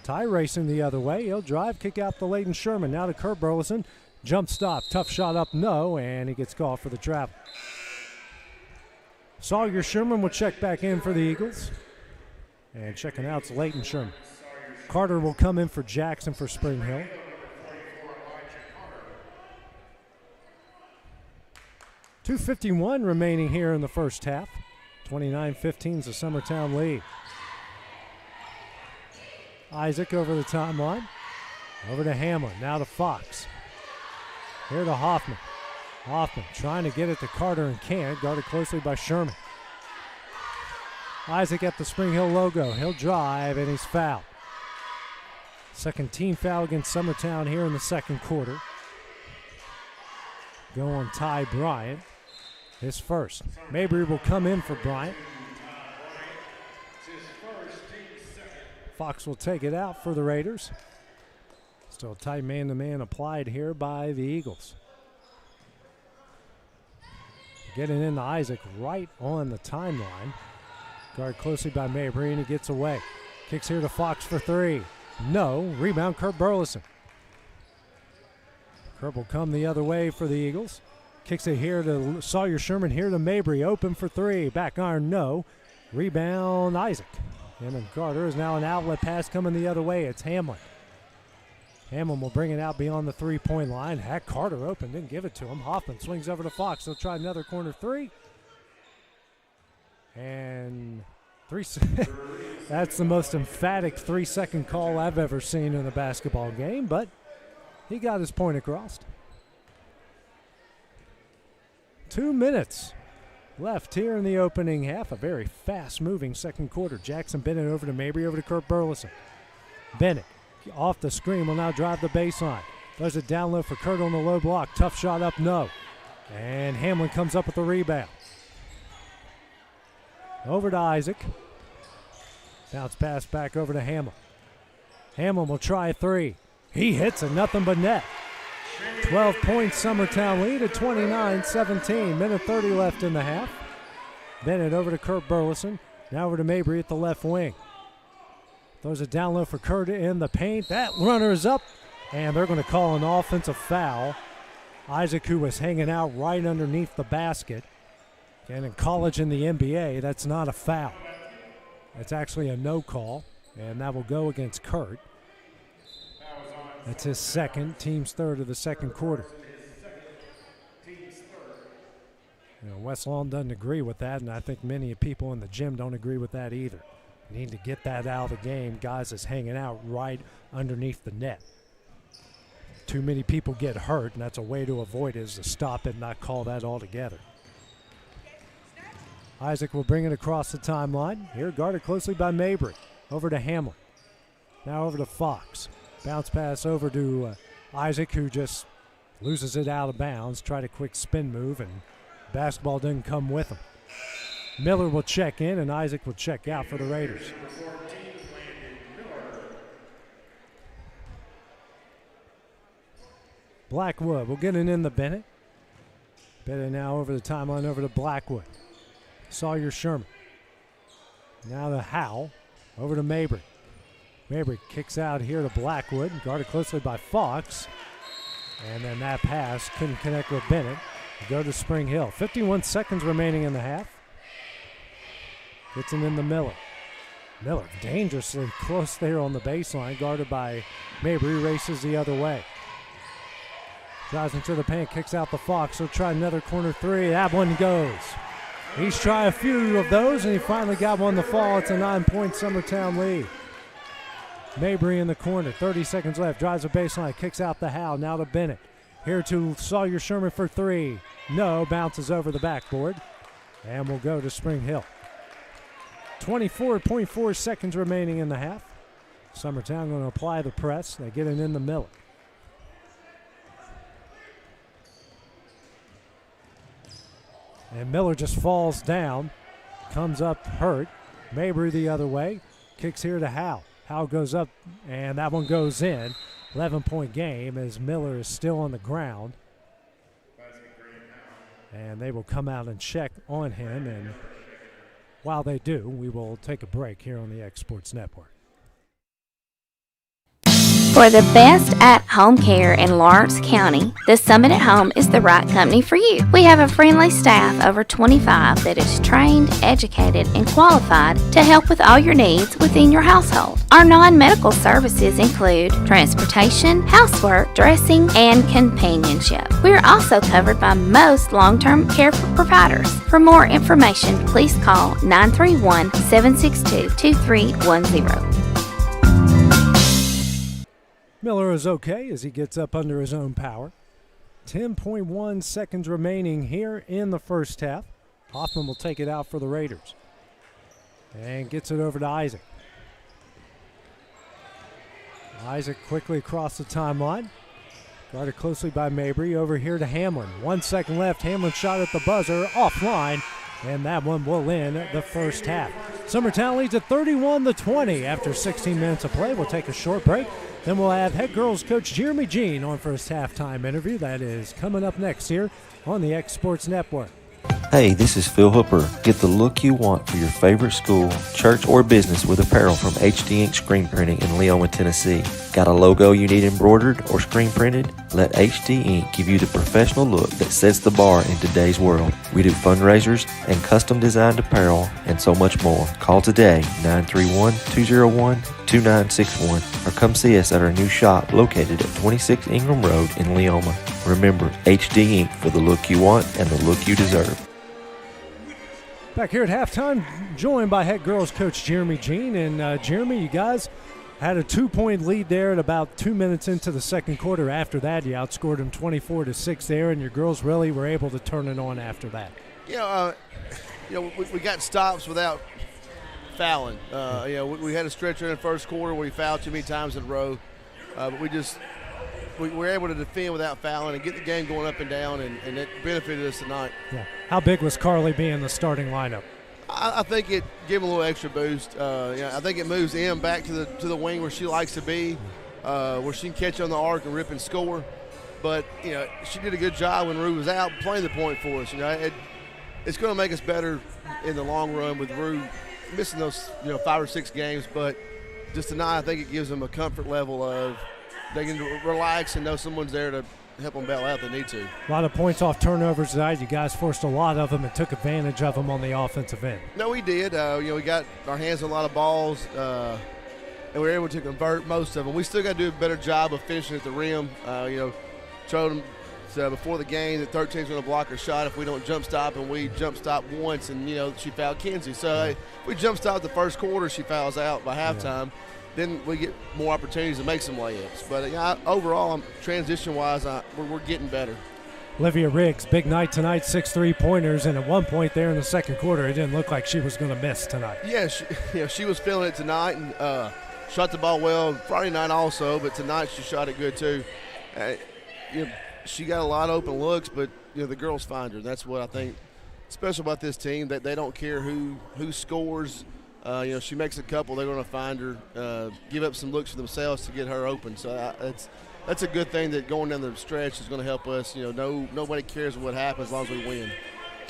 Speaker 18: Ty racing the other way. He'll drive, kick out to Leighton Sherman. Now to Kurt Burleson. Jump stop, tough shot up, no, and he gets called for the travel. Sawyer Sherman will check back in for the Eagles. And checking out is Leighton Sherman. Carter will come in for Jackson for Spring Hill. .251 remaining here in the first half. 29-15 is the Summertown lead. Isaac over the timeline. Over to Hamlin. Now to Fox. Here to Hoffman. Hoffman trying to get it to Carter and can't. Guarded closely by Sherman. Isaac at the Spring Hill logo. He'll drive and he's fouled. Second team foul against Summertown here in the second quarter. Go on Ty Bryant. His first. Mabry will come in for Bryant. Fox will take it out for the Raiders. Still a tight man-to-man applied here by the Eagles. Getting into Isaac right on the timeline. Guard closely by Mabry and he gets away. Kicks here to Fox for three. No. Rebound Kurt Burleson. Kurt will come the other way for the Eagles. Kicks it here to Sawyer Sherman, here to Mabry. Open for three. Back iron, no. Rebound, Isaac. Hammond Carter is now an outlet pass coming the other way. It's Hamlin. Hamlin will bring it out beyond the three-point line. Had Carter open, didn't give it to him. Hoffman swings over to Fox. He'll try another corner three. And that's the most emphatic 3-second call I've ever seen in a basketball game, but he got his point across. 2 minutes left here in the opening half. A very fast-moving second quarter. Jackson Bennett over to Mabry, over to Kurt Burleson. Bennett off the screen will now drive the baseline. Does it down low for Kurt on the low block. Tough shot up, no. And Hamlin comes up with the rebound. Over to Isaac. Bounce pass back over to Hamlin. Hamlin will try a three. He hits it, nothing but net. 12-point Summertown lead at 29-17. Minute 30 left in the half. Bennett over to Kurt Burleson. Now over to Mabry at the left wing. Throws it down low for Kurt in the paint. That runner is up, and they're going to call an offensive foul. Isaac, who was hanging out right underneath the basket. And in college and the NBA, that's not a foul. That's actually a no call, and that will go against Kurt. That's his second, team's third of the second quarter. West Lawn doesn't agree with that, and I think many people in the gym don't agree with that either. You need to get that out of the game. Guys is hanging out right underneath the net. Too many people get hurt, and that's a way to avoid it, is to stop it and not call that altogether. Isaac will bring it across the timeline. Here, guarded closely by Mabry. Over to Hamlin. Now over to Fox. Bounce pass over to Isaac, who just loses it out of bounds. Tried a quick spin move, and basketball didn't come with him. Miller will check in, and Isaac will check out for the Raiders. Blackwood will get it in the Bennett. Bennett now over the timeline, over to Blackwood. Sawyer Sherman. Now to Howell. Over to Mabry. Mabry kicks out here to Blackwood, guarded closely by Fox. And then that pass couldn't connect with Bennett. Go to Spring Hill. 51 seconds remaining in the half. Gets him in the Miller. Miller dangerously close there on the baseline, guarded by Mabry, races the other way. Drives into the paint, kicks out the Fox. He'll try another corner three. That one goes. He's tried a few of those, and he finally got one to fall. It's a 9-point Summertown lead. Mabry in the corner, 30 seconds left. Drives the baseline, kicks out the Howe. Now to Bennett. Here to Sawyer Sherman for three. No, bounces over the backboard. And will go to Spring Hill. 24.4 seconds remaining in the half. Summertown going to apply the press. They get it in the Miller. And Miller just falls down. Comes up hurt. Mabry the other way. Kicks here to Howe. Howe goes up, and that one goes in. 11-point game as Miller is still on the ground. And they will come out and check on him. And while they do, we will take a break here on the X Sports Network.
Speaker 21: For the best at-home care in Lawrence County, the Summit at Home is the right company for you. We have a friendly staff, over 25, that is trained, educated, and qualified to help with all your needs within your household. Our non-medical services include transportation, housework, dressing, and companionship. We are also covered by most long-term care providers. For more information, please call 931-762-2310.
Speaker 18: Miller is okay as he gets up under his own power. 10.1 seconds remaining here in the first half. Hoffman will take it out for the Raiders. And gets it over to Isaac. Isaac quickly across the timeline. Guarded closely by Mabry. Over here to Hamlin. 1 second left. Hamlin shot at the buzzer. Offline. And that one will end the first half. Summertown leads at 31-20 after 16 minutes of play. We'll take a short break. Then we'll have head girls coach Jeremy Jean on for his halftime interview. That is coming up next here on the X Sports Network.
Speaker 2: Hey, this is Phil Hooper. Get the look you want for your favorite school, church, or business with apparel from HD Ink Screen Printing in Leoma, Tennessee. Got a logo you need embroidered or screen printed? Let HD Ink give you the professional look that sets the bar in today's world. We do fundraisers and custom designed apparel and so much more. Call today, 931-201-2961, or come see us at our new shop located at 26 Ingram Road in Leoma. Remember, HD Ink for the look you want and the look you deserve.
Speaker 18: Back here at halftime, joined by head girls coach Jeremy Jean. And Jeremy, you guys had a 2-point lead there at about 2 minutes into the second quarter. After that, you outscored them 24-6 there, and your girls really were able to turn it on after that.
Speaker 11: We got stops without fouling. We had a stretch in the first quarter where we fouled too many times in a row, but we were able to defend without fouling and get the game going up and down, and it benefited us tonight.
Speaker 18: Yeah. How big was Carly being the starting lineup?
Speaker 11: I think it gave them a little extra boost. I think it moves Em back to the wing where she likes to be, where she can catch on the arc and rip and score. But she did a good job when Rue was out playing the point for us. It's going to make us better in the long run with Rue missing those 5 or 6 games. But just tonight, I think it gives them a comfort level of they can relax and know someone's there to help them bail out if they need to.
Speaker 18: A lot of points off turnovers tonight. You guys forced a lot of them and took advantage of them on the offensive end.
Speaker 11: No, we did. We got our hands on a lot of balls, and we were able to convert most of them. We still got to do a better job of finishing at the rim. Told them before the game that 13's going to block her shot if we don't jump stop, and we jump stop once, and she fouled Kenzie. So if we jump stop the first quarter, she fouls out by halftime. Yeah. Then we get more opportunities to make some layups. But overall, transition-wise, we're getting better.
Speaker 18: Olivia Riggs, big night tonight, 6 3-pointers, and at one point there in the second quarter, it didn't look like she was going to miss tonight.
Speaker 11: Yeah, she was feeling it tonight and shot the ball well Friday night also, but tonight she shot it good too. She got a lot of open looks, but the girls find her. That's what I think special about this team, that they don't care who scores. She makes a couple, they're going to find her, give up some looks for themselves to get her open. So that's a good thing that going down the stretch is going to help us. Nobody cares what happens as long as we win.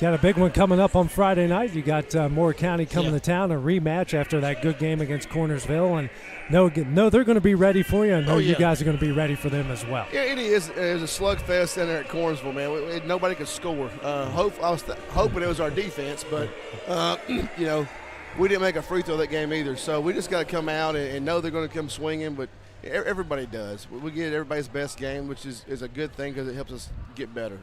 Speaker 18: Got a big one coming up on Friday night. You got Moore County coming to town, a rematch after that good game against Cornersville. And no, they're going to be ready for you. I know you guys are going to be ready for them as well.
Speaker 11: Yeah, it is. It's a slugfest down there at Cornersville, man. Nobody could score. I was hoping it was our defense, but, we didn't make a free throw that game either. So we just got to come out and know they're going to come swinging, but everybody does. We get everybody's best game, which is a good thing because it helps us get better.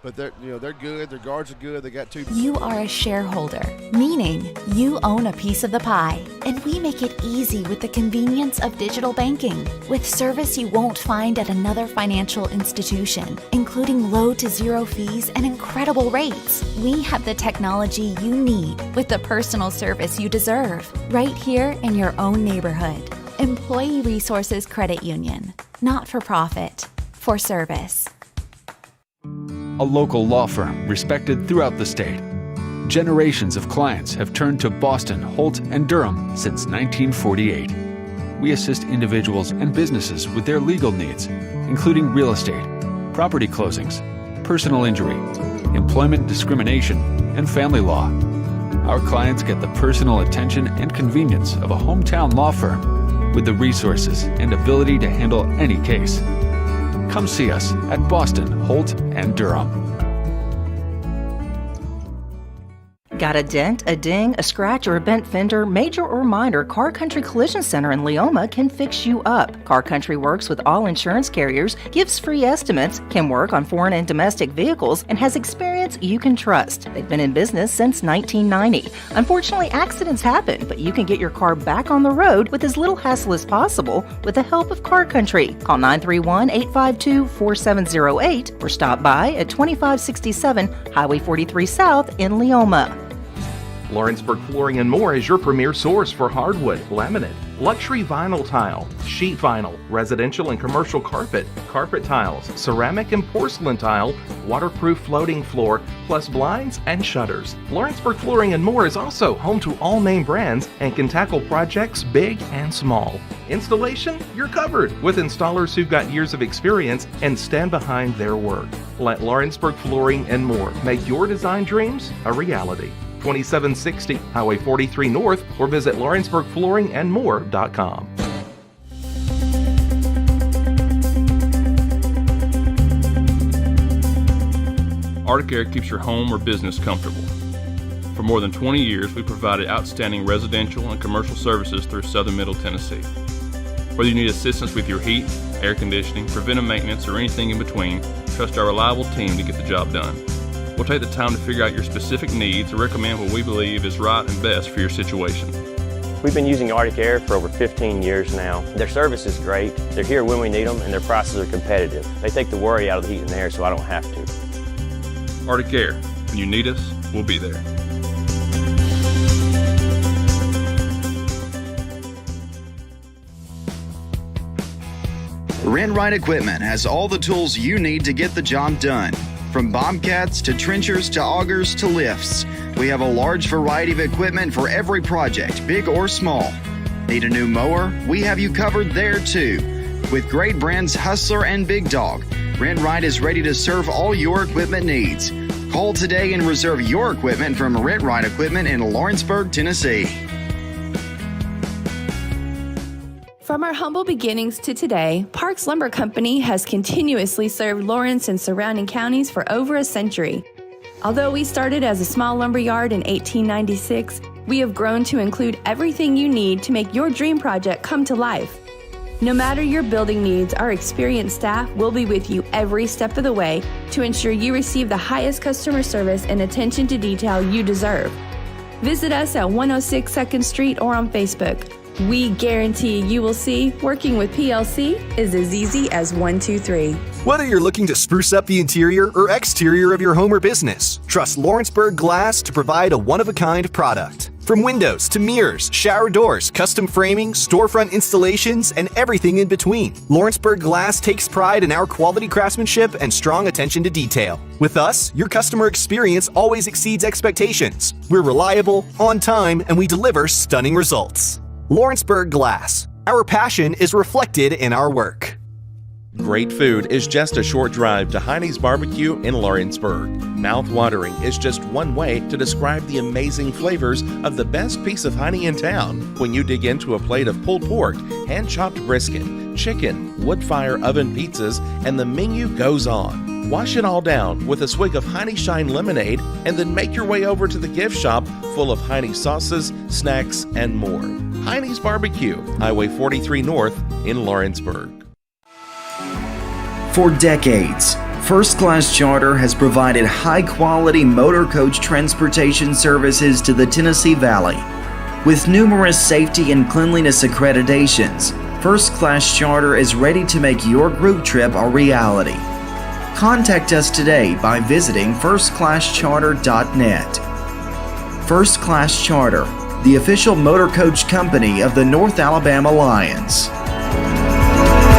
Speaker 11: But they're good. Their guards are good. They got 2.
Speaker 3: You are a shareholder, meaning you own a piece of the pie. And we make it easy with the convenience of digital banking. With service you won't find at another financial institution, including low to zero fees and incredible rates. We have the technology you need with the personal service you deserve, right here in your own neighborhood. Employee Resources Credit Union. Not for profit, for service.
Speaker 4: A local law firm respected throughout the state. Generations of clients have turned to Boston, Holt, and Durham since 1948. We assist individuals and businesses with their legal needs, including real estate, property closings, personal injury, employment discrimination, and family law. Our clients get the personal attention and convenience of a hometown law firm with the resources and ability to handle any case. Come see us at Boston, Holt, and Durham.
Speaker 23: Got a dent, a ding, a scratch, or a bent fender? Major or minor, Car Country Collision Center in Leoma can fix you up. Car Country works with all insurance carriers, gives free estimates, can work on foreign and domestic vehicles, and has experience you can trust. They've been in business since 1990. Unfortunately, accidents happen, but you can get your car back on the road with as little hassle as possible with the help of Car Country. Call 931-852-4708 or stop by at 2567 Highway 43 South in Leoma.
Speaker 6: Lawrenceburg Flooring & More is your premier source for hardwood, laminate, luxury vinyl tile, sheet vinyl, residential and commercial carpet, carpet tiles, ceramic and porcelain tile, waterproof floating floor, plus blinds and shutters. Lawrenceburg Flooring and More is also home to all name brands and can tackle projects big and small. Installation? You're covered with installers who've got years of experience and stand behind their work. Let Lawrenceburg Flooring and More make your design dreams a reality. 2760 Highway 43 North, or visit lawrenceburgflooringandmore.com.
Speaker 7: Arctic Air keeps your home or business comfortable. For more than 20 years, we provided outstanding residential and commercial services through Southern Middle Tennessee. Whether you need assistance with your heat, air conditioning, preventive maintenance, or anything in between, trust our reliable team to get the job done. We'll take the time to figure out your specific needs and recommend what we believe is right and best for your situation.
Speaker 8: We've been using Arctic Air for over 15 years now. Their service is great, they're here when we need them, and their prices are competitive. They take the worry out of the heat and air so I don't have to.
Speaker 7: Arctic Air, when you need us, we'll be there.
Speaker 9: Rent-Right Equipment has all the tools you need to get the job done. From bobcats to trenchers to augers to lifts, we have a large variety of equipment for every project, big or small. Need a new mower? We have you covered there too. With great brands Hustler and Big Dog, Rent-Right is ready to serve all your equipment needs. Call today and reserve your equipment from Rent-Right Equipment in Lawrenceburg, Tennessee.
Speaker 22: From our humble beginnings to today, Parks Lumber Company has continuously served Lawrence and surrounding counties for over a century. Although we started as a small lumber yard in 1896, we have grown to include everything you need to make your dream project come to life. No matter your building needs, our experienced staff will be with you every step of the way to ensure you receive the highest customer service and attention to detail you deserve. Visit us at 106 2nd Street or on Facebook. We guarantee you will see working with PLC is as easy as 1, 2, 3.
Speaker 24: Whether you're looking to spruce up the interior or exterior of your home or business, trust Lawrenceburg Glass to provide a one-of-a-kind product. From windows to mirrors, shower doors, custom framing, storefront installations, and everything in between, Lawrenceburg Glass takes pride in our quality craftsmanship and strong attention to detail. With us, your customer experience always exceeds expectations. We're reliable, on time, and we deliver stunning results. Lawrenceburg Glass. Our passion is reflected in our work.
Speaker 6: Great food is just a short drive to Heine's Barbecue in Lawrenceburg. Mouth-watering is just one way to describe the amazing flavors of the best piece of Heine in town. When you dig into a plate of pulled pork, hand-chopped brisket, chicken, wood-fire oven pizzas, and the menu goes on. Wash it all down with a swig of Heine Shine lemonade and then make your way over to the gift shop full of Heine sauces, snacks, and more. Heine's Barbecue, Highway 43 North in Lawrenceburg.
Speaker 25: For decades, First Class Charter has provided high-quality motor coach transportation services to the Tennessee Valley. With numerous safety and cleanliness accreditations, First Class Charter is ready to make your group trip a reality. Contact us today by visiting firstclasscharter.net. First Class Charter, the official motor coach company of the North Alabama Lions.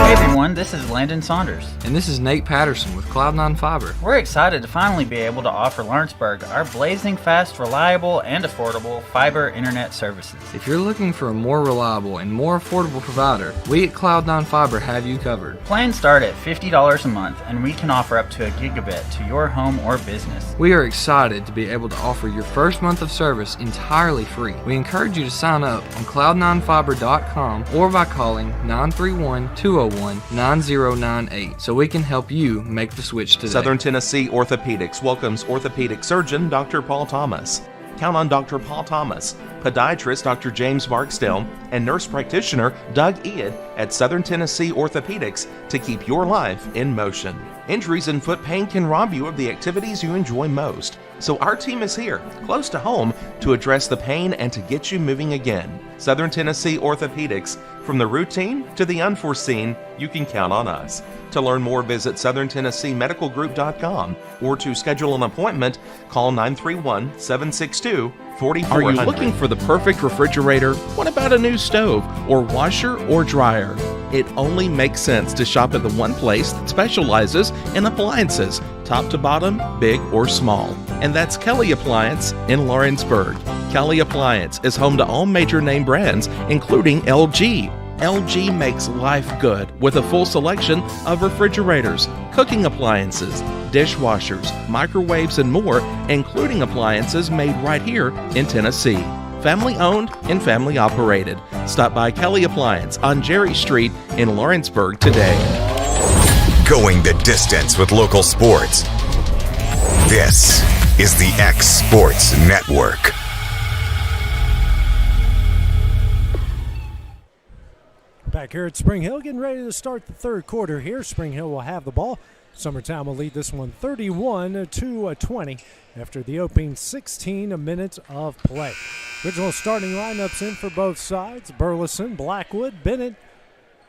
Speaker 26: Hey everyone, this is Landon Saunders.
Speaker 27: And this is Nate Patterson with Cloud9 Fiber.
Speaker 26: We're excited to finally be able to offer Lawrenceburg our blazing fast, reliable, and affordable fiber internet services.
Speaker 27: If you're looking for a more reliable and more affordable provider, we at Cloud9 Fiber have you covered.
Speaker 26: Plans start at $50 a month, and we can offer up to a gigabit to your home or business.
Speaker 27: We are excited to be able to offer your first month of service entirely free. We encourage you to sign up on cloud9fiber.com or by calling 931-201-9098 so we can help you make the switch today.
Speaker 6: Southern Tennessee Orthopedics welcomes orthopedic surgeon Dr. Paul Thomas. Count on Dr. Paul Thomas, podiatrist Dr. James Barksdale, and nurse practitioner Doug Ead at Southern Tennessee Orthopedics to keep your life in motion. Injuries and foot pain can rob you of the activities you enjoy most. So our team is here, close to home, to address the pain and to get you moving again. Southern Tennessee Orthopedics. From the routine to the unforeseen, you can count on us. To learn more, visit SouthernTennesseeMedicalGroup.com or to schedule an appointment, call 931-762-5300. 4400.
Speaker 5: Are you looking for the perfect refrigerator? What about a new stove or washer or dryer? It only makes sense to shop at the one place that specializes in appliances, top to bottom, big or small. And that's Kelly Appliance in Lawrenceburg. Kelly Appliance is home to all major name brands, including LG. LG makes life good with a full selection of refrigerators, cooking appliances, dishwashers, microwaves, and more, including appliances made right here in Tennessee. Family owned and family operated. Stop by Kelly Appliance on Jerry Street in Lawrenceburg today.
Speaker 1: Going the distance with local sports. This is the X Sports Network.
Speaker 18: Back here at Spring Hill, getting ready to start the third quarter here. Spring Hill will have the ball. Summertown will lead this one 31-20 after the opening 16 minutes of play. Original starting lineups in for both sides. Burleson, Blackwood, Bennett,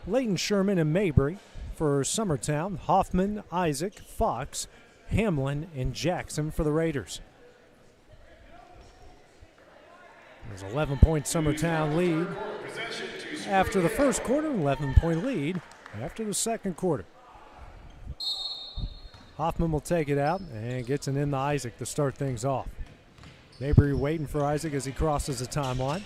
Speaker 18: Leighton Sherman, and Mabry. For Summertown, Hoffman, Isaac, Fox, Hamlin, and Jackson for the Raiders. There's an 11-point Summertown lead after the first quarter, 11-point lead after the second quarter. Hoffman will take it out and gets it in to Isaac to start things off. Mabry waiting for Isaac as he crosses the timeline.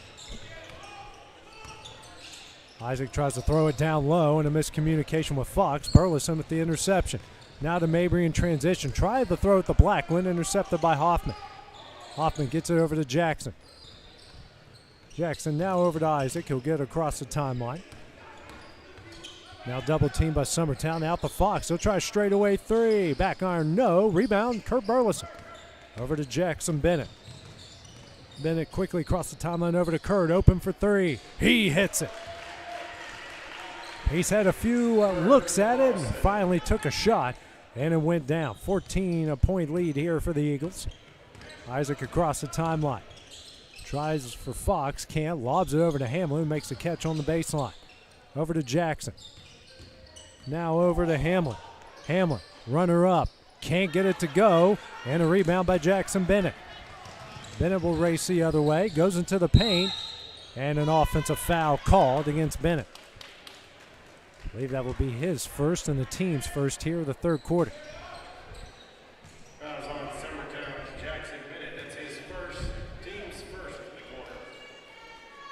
Speaker 18: Isaac tries to throw it down low and a miscommunication with Fox. Burleson with the interception. Now to Mabry in transition. Tried to throw at the Blackwood, intercepted by Hoffman. Hoffman gets it over to Jackson. Jackson now over to Isaac. He'll get across the timeline. Now double teamed by Summertown. Out to Fox. He'll try straight away three. Back iron, no. Rebound, Kurt Burleson. Over to Jackson Bennett. Bennett quickly across the timeline over to Kurt. Open for three. He hits it. He's had a few looks at it and finally took a shot, and it went down. 14-point lead here for the Eagles. Isaac across the timeline. Tries for Fox, can't. Lobs it over to Hamlin, makes a catch on the baseline. Over to Jackson. Now over to Hamlin. Hamlin, runner up. Can't get it to go. And a rebound by Jackson Bennett. Bennett will race the other way. Goes into the paint. And an offensive foul called against Bennett. I believe that will be his first and the team's first here of the third quarter.
Speaker 10: Fouls on Summertown. Jackson Bennett. That's his first, team's first of the quarter.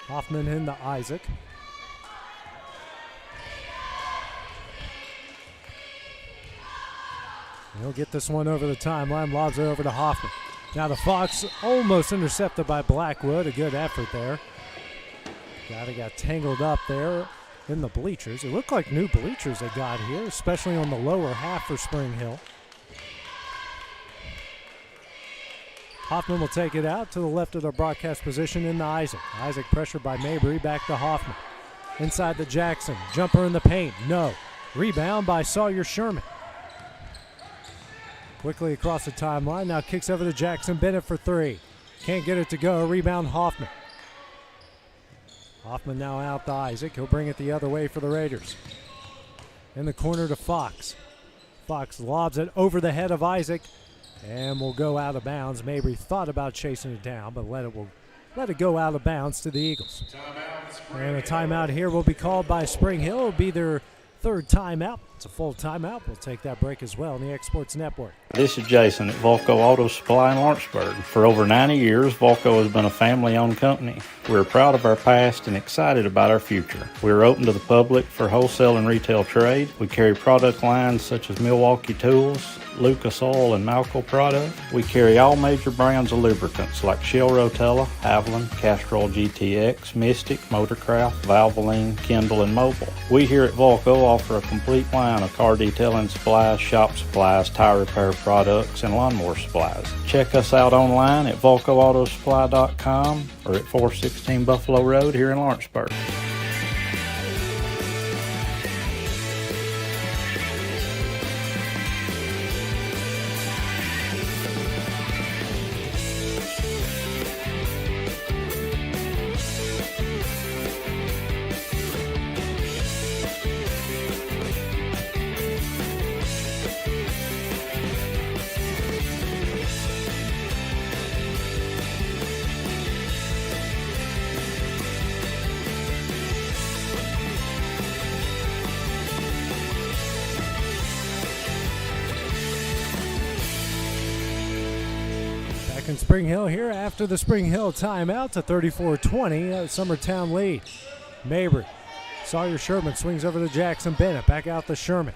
Speaker 18: Hoffman into Isaac. He'll get this one over the timeline, lobs it over to Hoffman. Now the Fox, almost intercepted by Blackwood. A good effort there. Got tangled up there in the bleachers. It looked like new bleachers they got here, especially on the lower half for Spring Hill. Hoffman will take it out to the left of the broadcast position into Isaac. Isaac pressured by Mabry, back to Hoffman. Inside to Jackson, jumper in the paint, no. Rebound by Sawyer Sherman. Quickly across the timeline, now kicks over to Jackson Bennett for three. Can't get it to go, rebound Hoffman. Hoffman now out to Isaac, he'll bring it the other way for the Raiders. In the corner to Fox. Fox lobs it over the head of Isaac and will go out of bounds. Mabry thought about chasing it down, but let it go out of bounds to the Eagles. And a timeout here will be called by Spring Hill. It'll be their third timeout. It's a full timeout. We'll take that break as well on the X Sports Network.
Speaker 19: This is Jason at Volco Auto Supply in Lawrenceburg. For over 90 years, Volco has been a family-owned company. We're proud of our past and excited about our future. We're open to the public for wholesale and retail trade. We carry product lines such as Milwaukee Tools, Lucas Oil, and Malco product. We carry all major brands of lubricants like Shell Rotella, Haviland, Castrol GTX, Mystic, Motorcraft, Valvoline, Kindle, and Mobil. We here at Volco offer a complete line of car detailing supplies, shop supplies, tire repair products, and lawnmower supplies. Check us out online at VolcoAutosupply.com or at 416 Buffalo Road here in Lawrenceburg.
Speaker 18: Back in Spring Hill here after the Spring Hill timeout to 34-20, Summertown lead. Mabry, Sawyer Sherman swings over to Jackson Bennett. Back out to Sherman.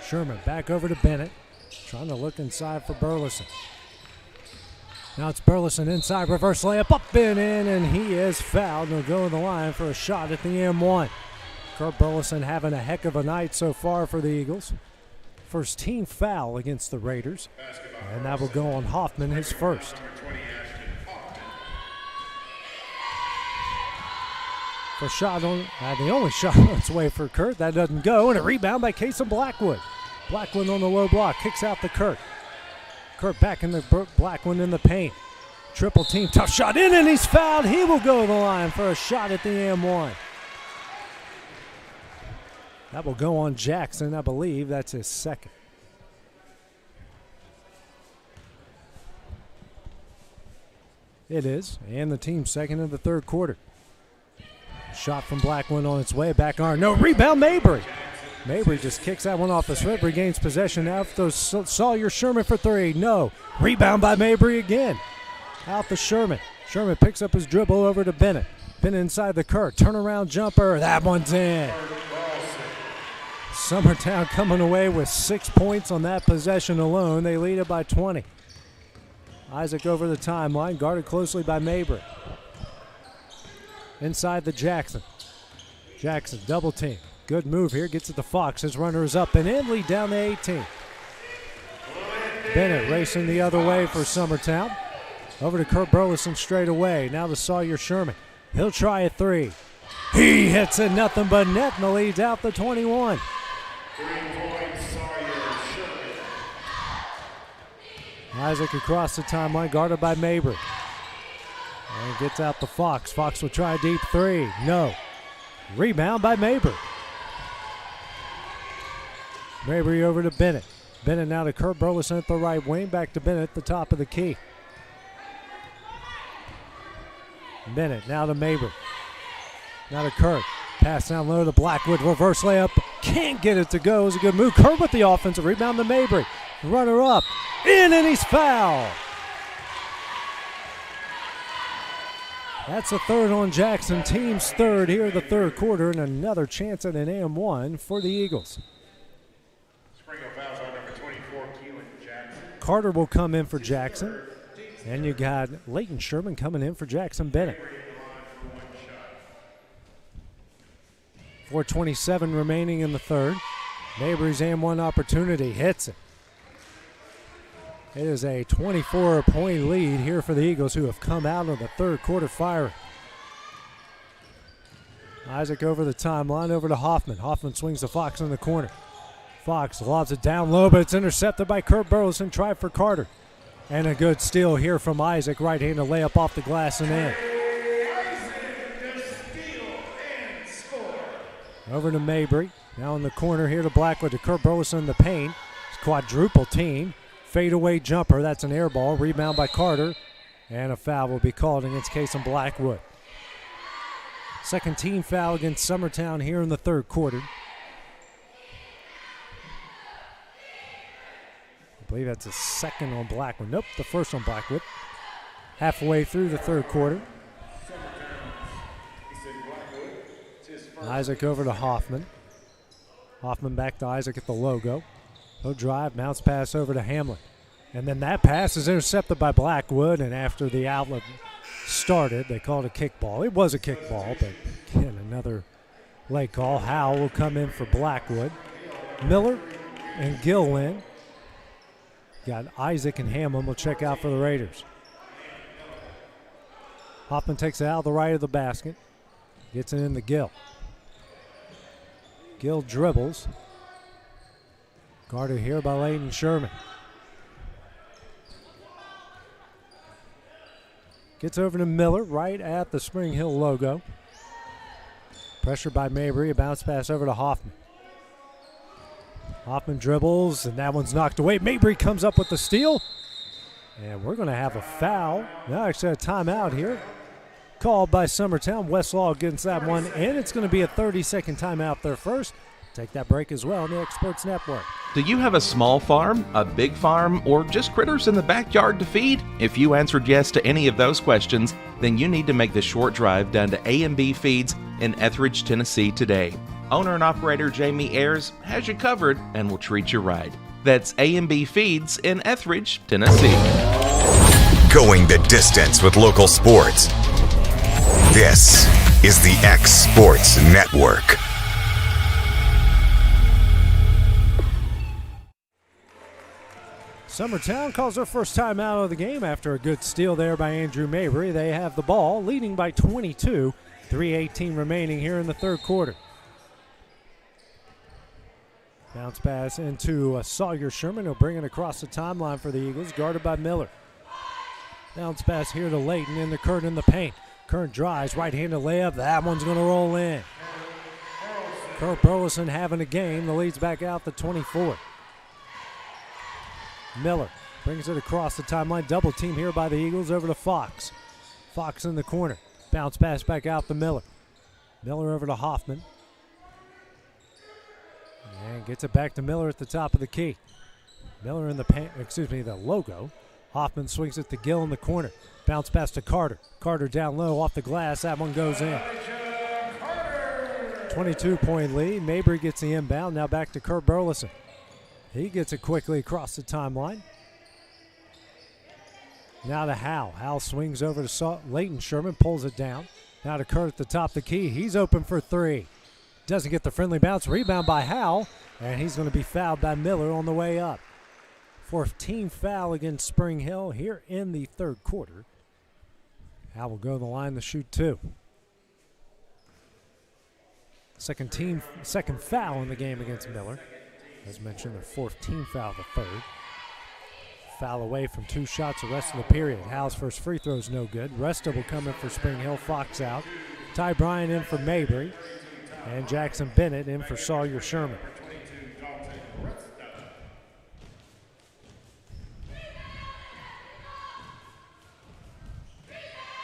Speaker 18: Sherman back over to Bennett. Trying to look inside for Burleson. Now it's Burleson inside, reverse layup, up and in, and he is fouled. And he'll go to the line for a shot at the M1. Kurt Burleson having a heck of a night so far for the Eagles. First team foul against the Raiders. And that will go on Hoffman, his first. First shot on, the only shot on its way for Kurt. That doesn't go, and a rebound by Kason Blackwood. Blackwood on the low block, kicks out to Kurt. Kurt back in the Blackwood in the paint. Triple team, tough shot in, and he's fouled. He will go to the line for a shot at the M1. That will go on Jackson, I believe. That's his second. It is, and the team's second in the third quarter. Shot from Blackwood on its way, back iron, no, rebound Mabry. Mabry just kicks that one off the strip, regains possession. Now throws Sawyer Sherman for three, no. Rebound by Mabry again. Out to Sherman. Sherman picks up his dribble over to Bennett. Bennett inside the Kurt, turnaround jumper, that one's in. Summertown coming away with 6 points on that possession alone. They lead it by 20. Isaac over the timeline, guarded closely by Mabry. Inside the Jackson. Jackson double team. Good move here, gets it to Fox. His runner is up and in, lead down to 18. Bennett racing the other way for Summertown. Over to Kurt Burleson straight away. Now to Sawyer Sherman. He'll try a three. He hits it, nothing but net, and the lead's out to 21.
Speaker 10: 3 points, Sawyer Sherman.
Speaker 18: Isaac across the timeline, guarded by Mabry. And gets out to Fox. Fox will try a deep three. No. Rebound by Mabry. Mabry over to Bennett. Bennett now to Kurt Burleson at the right wing. Back to Bennett at the top of the key. Bennett now to Mabry. Now to Kurt. Pass down low to Blackwood. Reverse layup. Can't get it to go. It was a good move. Kurt with the offensive rebound to Mabry. Runner up. In, and he's fouled. That's the third on Jackson. Team's third here in the third quarter, and another chance at an M1 for the Eagles.
Speaker 10: Springer fouls on number 24, Keelan Jackson.
Speaker 18: Carter will come in for Jackson. And you got Leighton Sherman coming in for Jackson Bennett. 4:27 remaining in the third. Mabry's M1 opportunity, hits it. It is a 24-point lead here for the Eagles, who have come out of the third quarter firing. Isaac over the timeline, over to Hoffman. Hoffman swings the Fox in the corner. Fox lobs it down low, but it's intercepted by Kurt Burleson. Try for Carter. And a good steal here from Isaac. Right-handed layup off the glass and in. Over to Mabry. Now in the corner here to Blackwood, to Kurt Burleson in the paint. It's quadruple team. Fadeaway jumper. That's an air ball. Rebound by Carter. And a foul will be called against Kason Blackwood. Second team foul against Summertown here in the third quarter. I believe that's a second on Blackwood. Nope, the first on Blackwood. Halfway through the third quarter. Isaac over to Hoffman. Hoffman back to Isaac at the logo. He'll drive, bounce pass over to Hamlin. And then that pass is intercepted by Blackwood, and after the outlet started, they called a kickball. It was a kickball, but again, another late call. Howell will come in for Blackwood. Miller and Gill in. Got Isaac and Hamlin will check out for the Raiders. Hoffman takes it out of the right of the basket. Gets it in the Gill. Gill dribbles. Guarded here by Leighton Sherman. Gets over to Miller right at the Spring Hill logo. Pressure by Mabry. A bounce pass over to Hoffman. Hoffman dribbles, and that one's knocked away. Mabry comes up with the steal. And we're going to have a foul. No, actually a timeout here. Called by Summertown. Westlaw gets that one in. It's going to be a 30-second timeout there first. Take that break as well on the X Sports Network.
Speaker 5: Do you have a small farm, a big farm, or just critters in the backyard to feed? If you answered yes to any of those questions, then you need to make the short drive down to A&B Feeds in Etheridge, Tennessee today. Owner and operator Jamie Ayers has you covered and will treat you right. That's A&B Feeds in Etheridge, Tennessee.
Speaker 1: Going the distance with local sports. This is the X Sports Network.
Speaker 18: Summertown calls their first time out of the game after a good steal there by Andrew Mabry. They have the ball, leading by 22. 3:18 remaining here in the third quarter. Bounce pass into Sawyer Sherman. He'll bring it across the timeline for the Eagles, guarded by Miller. Bounce pass here to Layton into Kurt in the paint. Kurt drives, right-handed layup. That one's going to roll in. Kurt Burleson having a game. The lead's back out to 24. Miller brings it across the timeline. Double team here by the Eagles over to Fox. Fox in the corner. Bounce pass back out to Miller. Miller over to Hoffman. And gets it back to Miller at the top of the key. Miller in the logo. Hoffman swings it to Gill in the corner. Bounce pass to Carter. Carter down low off the glass. That one goes in. 22-point lead. Mabry gets the inbound. Now back to Kurt Burleson. He gets it quickly across the timeline. Now to Howell. Howell swings over to Layton Sherman, pulls it down. Now to Kurt at the top of the key. He's open for three. Doesn't get the friendly bounce. Rebound by Howell, and he's going to be fouled by Miller on the way up. Fourth team foul against Spring Hill here in the third quarter. Howell will go to the line to shoot two. Second foul in the game against Miller. As mentioned, their fourth team foul, the third. Foul away from two shots the rest of the period. Howell's first free throw is no good. Rest will come in for Spring Hill. Fox out. Ty Bryan in for Mabry. And Jackson Bennett in for Sawyer Sherman.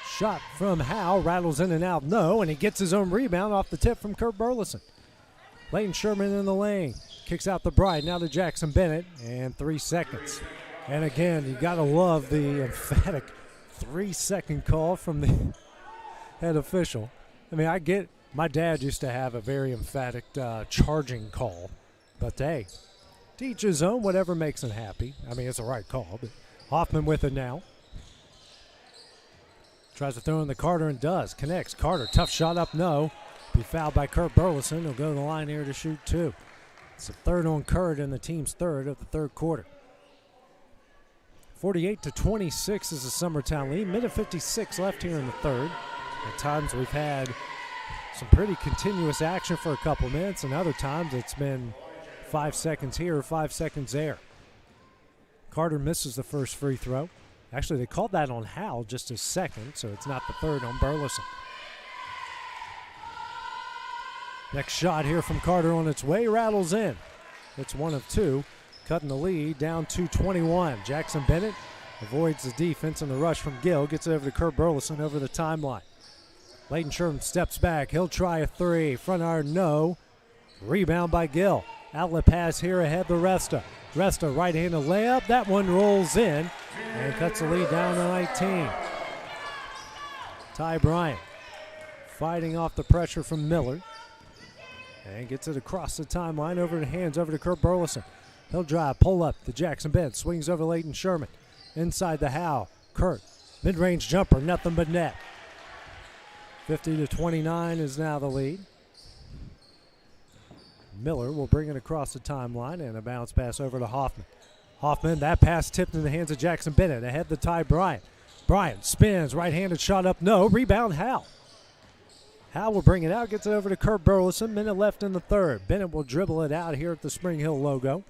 Speaker 18: Shot from Howell, rattles in and out, no, and he gets his own rebound off the tip from Kurt Burleson. Layton Sherman in the lane, kicks out to Bride, now to Jackson Bennett, and 3 seconds. And again, you gotta love the emphatic 3-second call from the head official. I mean, I get, my dad used to have a very emphatic charging call, but hey, to each his own, whatever makes him happy. I mean, it's the right call, but Hoffman with it now. Tries to throw in the Carter and does. Connects. Carter, tough shot up, no. Be fouled by Kurt Burleson. He'll go to the line here to shoot two. It's the third on Kurt and the team's third of the third quarter. 48-26 is the Summertown lead. Minute 56 left here in the third. At times we've had some pretty continuous action for a couple minutes, and other times it's been 5 seconds here, 5 seconds there. Carter misses the first free throw. Actually, they called that on Howell just a second, so it's not the third on Burleson. Next shot here from Carter on its way, rattles in. It's one of two, cutting the lead down to 21. Jackson Bennett avoids the defense and the rush from Gill, gets it over to Kurt Burleson over the timeline. Layton Sherman steps back, he'll try a three. Front iron, no. Rebound by Gill. Outlet pass here ahead to Resta. Resta right-handed layup, that one rolls in and cuts the lead down to 19. Ty Bryant fighting off the pressure from Miller and gets it across the timeline over the hands over to Kurt Burleson. He'll drive, pull up to Jackson Bennett, swings over Layton Sherman. Inside the Howell, Kurt, mid-range jumper, nothing but net. 50-29 is now the lead. Miller will bring it across the timeline and a bounce pass over to Hoffman. Hoffman, that pass tipped in the hands of Jackson Bennett ahead to Ty Bryant. Bryant spins, right-handed shot up, no. Rebound, Howell. Howell will bring it out, gets it over to Kurt Burleson. Minute left in the third. Bennett will dribble it out here at the Spring Hill logo.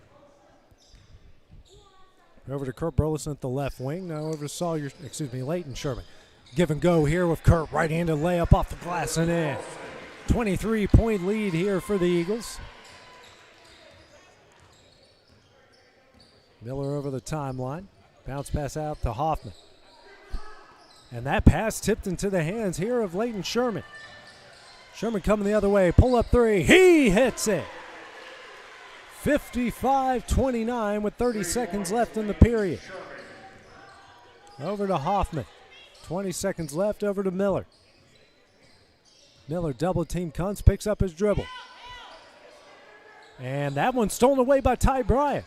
Speaker 18: Over to Kurt Burleson at the left wing. Now over to Layton Sherman. Give and go here with Kurt. Right-handed layup off the glass and in. 23-point lead here for the Eagles. Miller over the timeline. Bounce pass out to Hoffman. And that pass tipped into the hands here of Layton Sherman. Sherman coming the other way. Pull up three. He hits it. 55-29 with 30 seconds left in the period. Over to Hoffman. 20 seconds left, over to Miller. Miller double team Kuntz, picks up his dribble. And that one's stolen away by Ty Bryant.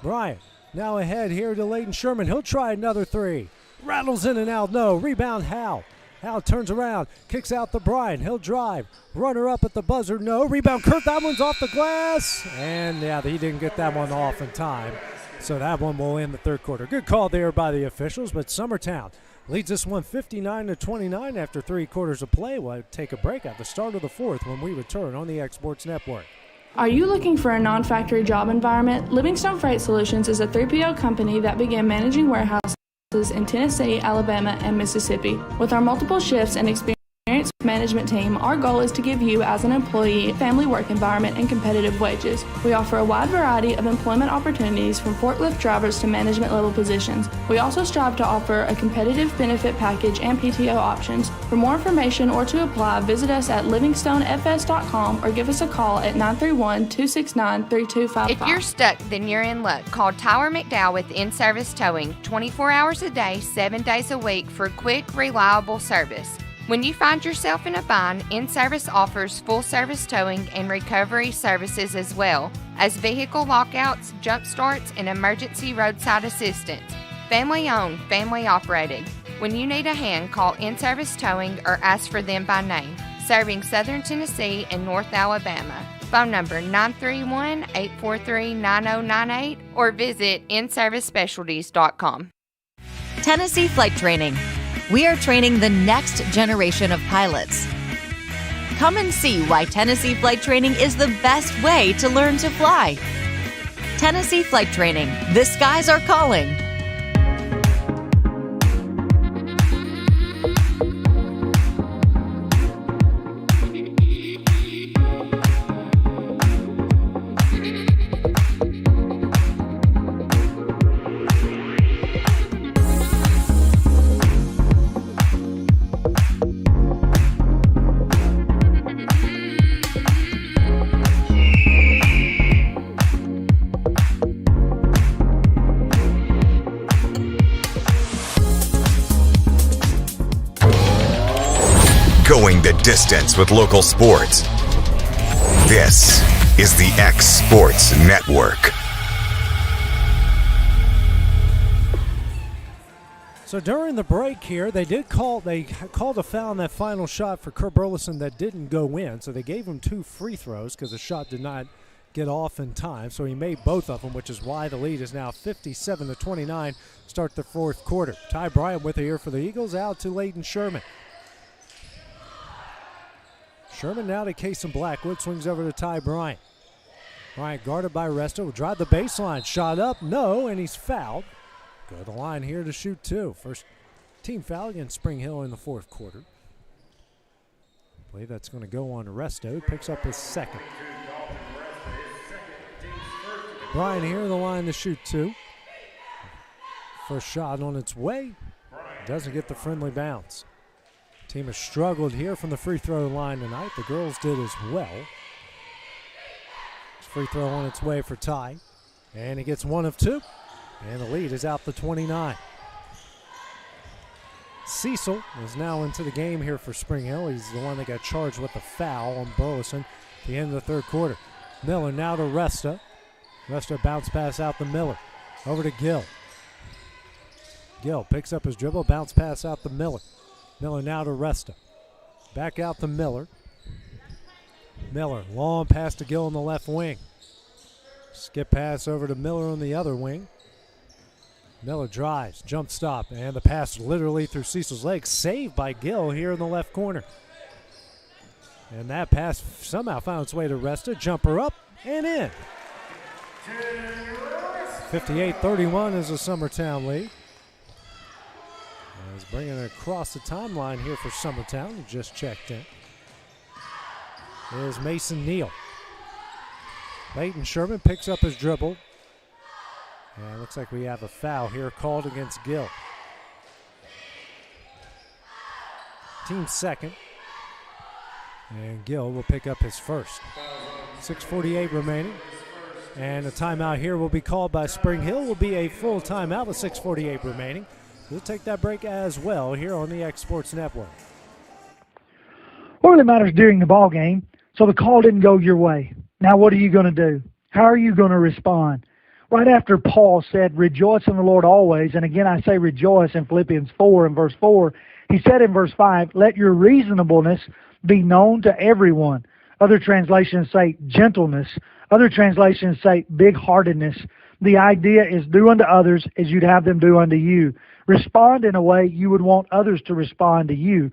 Speaker 18: Bryant now ahead here to Layden Sherman. He'll try another three. Rattles in and out, no. Rebound Howe. Howe turns around, kicks out to Bryant. He'll drive. Runner up at the buzzer, no. Rebound Kurt, that one's off the glass. And yeah, he didn't get that one off in time. So that one will end the third quarter. Good call there by the officials, but Summertown leads this one 59-29 after 3 quarters of play. We'll take a break at the start of the fourth when we return on the X Sports Network.
Speaker 22: Are you looking for a non-factory job environment? Livingstone Freight Solutions is a 3PL company that began managing warehouses in Tennessee, Alabama, and Mississippi. With our multiple shifts and experienced management team, our goal is to give you, as an employee, a family work environment and competitive wages. We offer a wide variety of employment opportunities from forklift drivers to management level positions. We also strive to offer a competitive benefit package and PTO options. For more information or to apply, visit us at livingstonefs.com or give us a call at 931-269-3255.
Speaker 12: If you're stuck, then you're in luck. Call Tyler McDowell with In-Service Towing 24 hours a day, 7 days a week for quick, reliable service. When you find yourself in a bind, In-Service offers full-service towing and recovery services as well as vehicle lockouts, jump starts, and emergency roadside assistance. Family-owned, family-operated. When you need a hand, call In-Service Towing or ask for them by name. Serving Southern Tennessee and North Alabama. Phone number 931-843-9098 or visit inservicespecialties.com.
Speaker 13: Tennessee Flight Training. We are training the next generation of pilots. Come and see why Tennessee Flight Training is the best way to learn to fly. Tennessee Flight Training. The skies are calling.
Speaker 1: Going the distance with local sports. This is the X Sports Network.
Speaker 18: So during the break here, they called a foul on that final shot for Kurt Burleson that didn't go in. So they gave him 2 free throws because the shot did not get off in time. So he made both of them, which is why the lead is now 57-29. Start the fourth quarter. Ty Bryant with it here for the Eagles, out to Layden Sherman. Sherman now to Kason Blackwood, swings over to Ty Bryant. Bryant guarded by Resto, will drive the baseline, shot up, no, and he's fouled. Go to the line here to shoot 2. First team foul against Spring Hill in the fourth quarter. I believe that's going to go on to Resto, picks up his second. Bryant here to the line to shoot 2. First shot on its way, doesn't get the friendly bounce. Team has struggled here from the free throw line tonight. The girls did as well. Free throw on its way for Ty. And he gets 1 of 2. And the lead is out to 29. Cecil is now into the game here for Spring Hill. He's the one that got charged with the foul on Burleson at the end of the third quarter. Miller now to Resta. Resta bounce pass out to Miller. Over to Gill. Gill picks up his dribble, bounce pass out to Miller. Miller now to Resta. Back out to Miller. Miller, long pass to Gill on the left wing. Skip pass over to Miller on the other wing. Miller drives, jump stop, and the pass literally through Cecil's legs. Saved by Gill here in the left corner. And that pass somehow found its way to Resta. Jumper up and in. 58-31 is the Summertown lead. He's bringing it across the timeline here for Summertown, who just checked in. There's Mason Neal. Layden Sherman picks up his dribble. And it looks like we have a foul here called against Gill. Team second. And Gill will pick up his first. 6:48 remaining. And a timeout here will be called by Spring Hill. Will be a full timeout with 6:48 remaining. We'll take that break as well here on the X Sports Network.
Speaker 2: What really matters during the ball game, so the call didn't go your way. Now what are you going to do? How are you going to respond? Right after Paul said, rejoice in the Lord always, and again I say rejoice in Philippians 4 and verse 4, he said in verse 5, let your reasonableness be known to everyone. Other translations say gentleness. Other translations say big-heartedness. The idea is do unto others as you'd have them do unto you. Respond in a way you would want others to respond to you.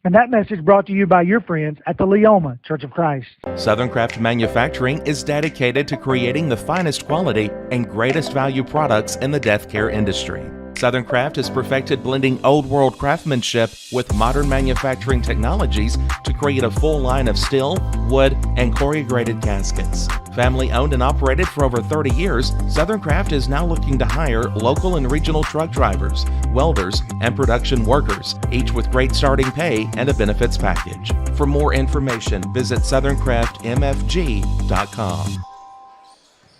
Speaker 2: And that message brought to you by your friends at the Leoma Church of Christ.
Speaker 6: Southern Craft Manufacturing is dedicated to creating the finest quality and greatest value products in the death care industry. Southern Craft has perfected blending old world craftsmanship with modern manufacturing technologies to create a full line of steel, wood, and corrugated caskets. Family owned and operated for over 30 years, Southern Craft is now looking to hire local and regional truck drivers, welders, and production workers, each with great starting pay and a benefits package. For more information, visit SouthernCraftMFG.com.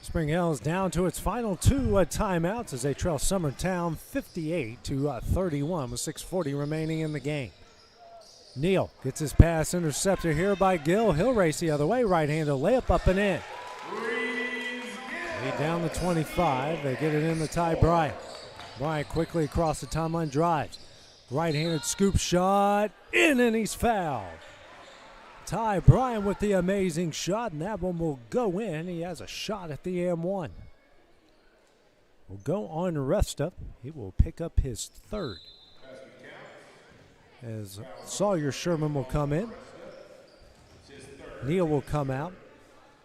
Speaker 18: Spring Hill is down to its final two timeouts as they trail Summertown 58-31 with 6:40 remaining in the game. Neal gets his pass intercepted here by Gill. He'll race the other way. Right-handed layup up and in. Lead down to 25. They get it in to Ty Bryant. Bryant quickly across the timeline drives. Right-handed scoop shot in, and he's fouled. Ty Bryant with the amazing shot, and that one will go in. He has a shot at the M1. Will go on Resta. He will pick up his third. As Sawyer Sherman will come in. Neal will come out.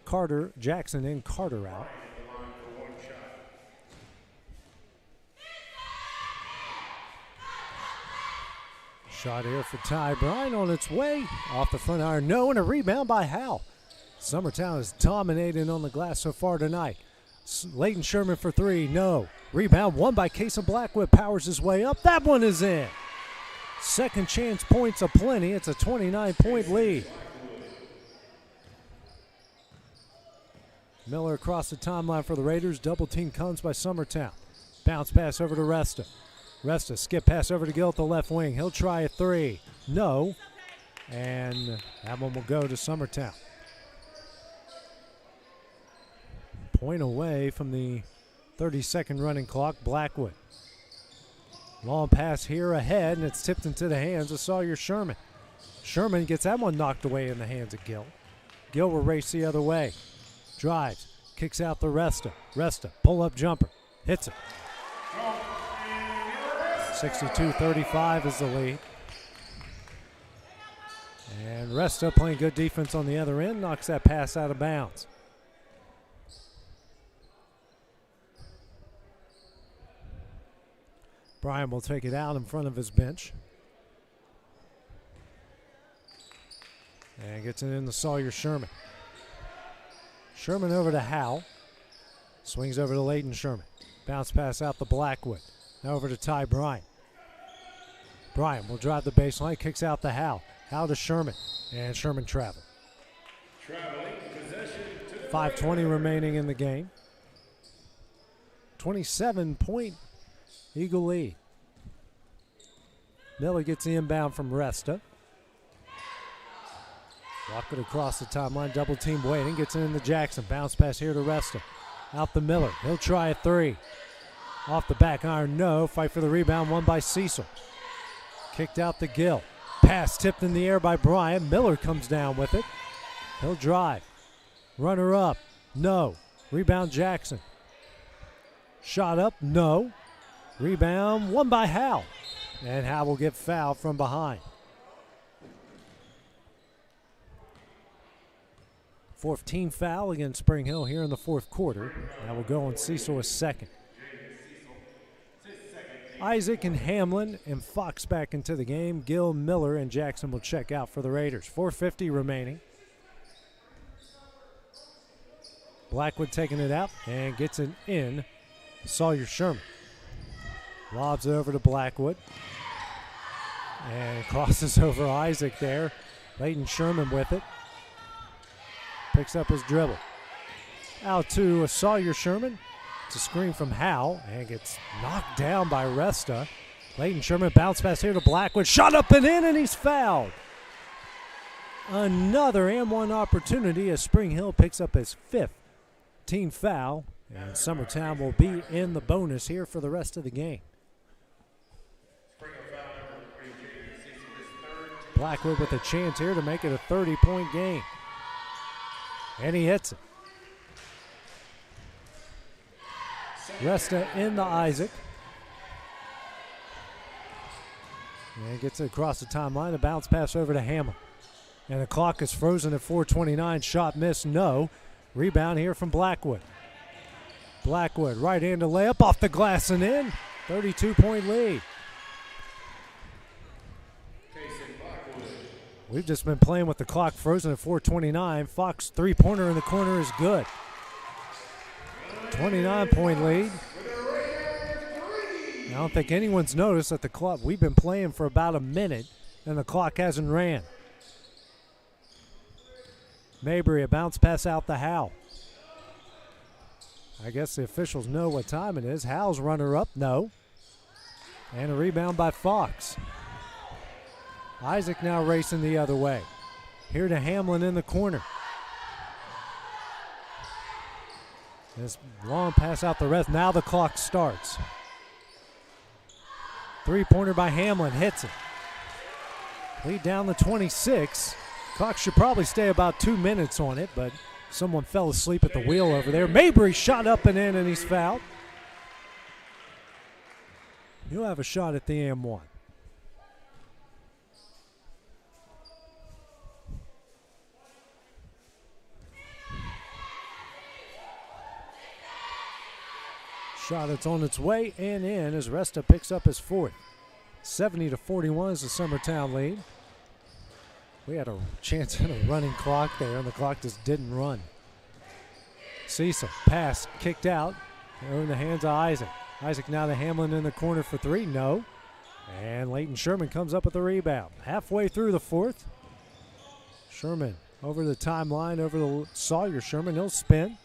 Speaker 18: Carter Jackson in, Carter out. Shot here for Ty Bryant on its way. Off the front iron, no, and a rebound by Howell. Summertown is dominating on the glass so far tonight. Leighton Sherman for three, no. Rebound won by Kason Blackwood, powers his way up. That one is in. Second chance points aplenty. It's a 29-point lead. Miller across the timeline for the Raiders. Double team comes by Summertown. Bounce pass over to Resta. Resta, skip pass over to Gill at the left wing. He'll try a three. No. And that one will go to Summertown. Point away from the 30-second running clock, Blackwood. Long pass here ahead, and it's tipped into the hands of Sawyer Sherman. Sherman gets that one knocked away in the hands of Gill. Gill will race the other way. Drives, kicks out the Resta. Resta, pull-up jumper, hits it. 62-35 is the lead. And Resta playing good defense on the other end, knocks that pass out of bounds. Brian will take it out in front of his bench. And gets it in to Sawyer Sherman. Sherman over to Howell. Swings over to Leighton Sherman. Bounce pass out to Blackwood. Now over to Ty Bryant. Bryant will drive the baseline, kicks out to Howell. Howell to Sherman. And Sherman traveled. 5:20 remaining in the game. 27-point Eagle lead. Miller gets the inbound from Resta. Walk it across the timeline, double team waiting, gets it into Jackson. Bounce pass here to Resta. Out to Miller, he'll try a three. Off the back iron, no. Fight for the rebound, won by Cecil. Kicked out to Gill. Pass tipped in the air by Bryant. Miller comes down with it. He'll drive. Runner up, no. Rebound Jackson. Shot up, no. Rebound, won by Howell. And Howell will get fouled from behind. Fourth team foul against Spring Hill here in the fourth quarter. That will go on Cecil as second. Isaac and Hamlin and Fox back into the game. Gill, Miller, and Jackson will check out for the Raiders. 4:50 remaining. Blackwood taking it out and gets it in. Sawyer Sherman. Lobs it over to Blackwood. And crosses over Isaac there. Leighton Sherman with it. picks up his dribble. Out to Sawyer Sherman. It's a screen from Howe and gets knocked down by Resta. Leighton Sherman bounce pass here to Blackwood. Shot up and in, and he's fouled. Another and one opportunity as Spring Hill picks up his 5th team foul. And Summertown will be in the bonus here for the rest of the game. Blackwood with a chance here to make it a 30-point game. And he hits it. Resta into Isaac. And gets it across the timeline. A bounce pass over to Hamlin. And the clock is frozen at 4:29. Shot missed, no. Rebound here from Blackwood. Blackwood right-handed layup off the glass and in. 32-point lead. We've just been playing with the clock frozen at 4:29. Fox three-pointer in the corner is good. 29-point lead. I don't think anyone's noticed that the clock, we've been playing for about a minute and the clock hasn't ran. Mabry, a bounce pass out to Howe. I guess the officials know what time it is. Howe's runner up, no. And a rebound by Fox. Isaac now racing the other way. Here to Hamlin in the corner. This long pass out the rest. Now the clock starts. Three-pointer by Hamlin, hits it. Lead down to 26. Clock should probably stay about 2 minutes on it, but someone fell asleep at the wheel over there. Mabry shot up and in, and he's fouled. He'll have a shot at the M1. Shot that's on its way and in as Resta picks up his 4th. 70-41 is the Summertown lead. We had a chance at a running clock there, and the clock just didn't run. Cecil, pass, kicked out. They're in the hands of Isaac. Isaac now to Hamlin in the corner for 3, no. And Leighton Sherman comes up with the rebound. Halfway through the 4th. Sherman over the timeline, over the Sawyer Sherman. He'll spin.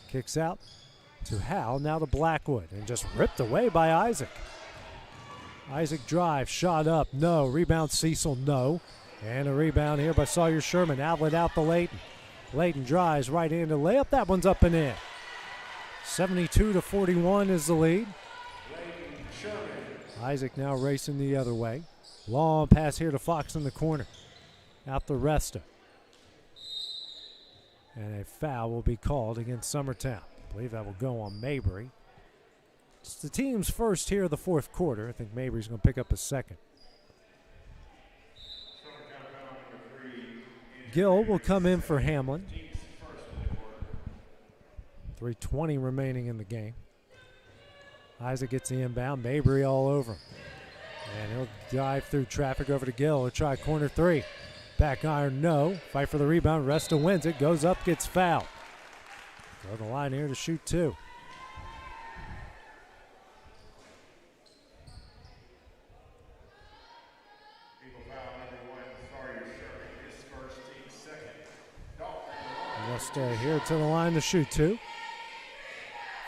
Speaker 18: Kicks out to Howe, now to Blackwood, and just ripped away by Isaac. Isaac drive, shot up, no. Rebound Cecil, no. And a rebound here by Sawyer Sherman. Outlet out to Leighton. Leighton drives right-handed layup. That one's up and in. 72-41 is the lead. Isaac now racing the other way. Long pass here to Fox in the corner. Out to Resta. And a foul will be called against Summertown. I believe that will go on Mabry. It's the team's first here of the 4th quarter. I think Mabry's going to pick up his 2nd. Gill will come in for Hamlin. 3:20 remaining in the game. Isaac gets the inbound. Mabry all over him. And he'll dive through traffic over to Gill. He'll try corner 3. Back iron, no. Fight for the rebound. Resta wins it. Goes up, gets fouled. Go to the line here to shoot 2. Resta here to the line to shoot 2.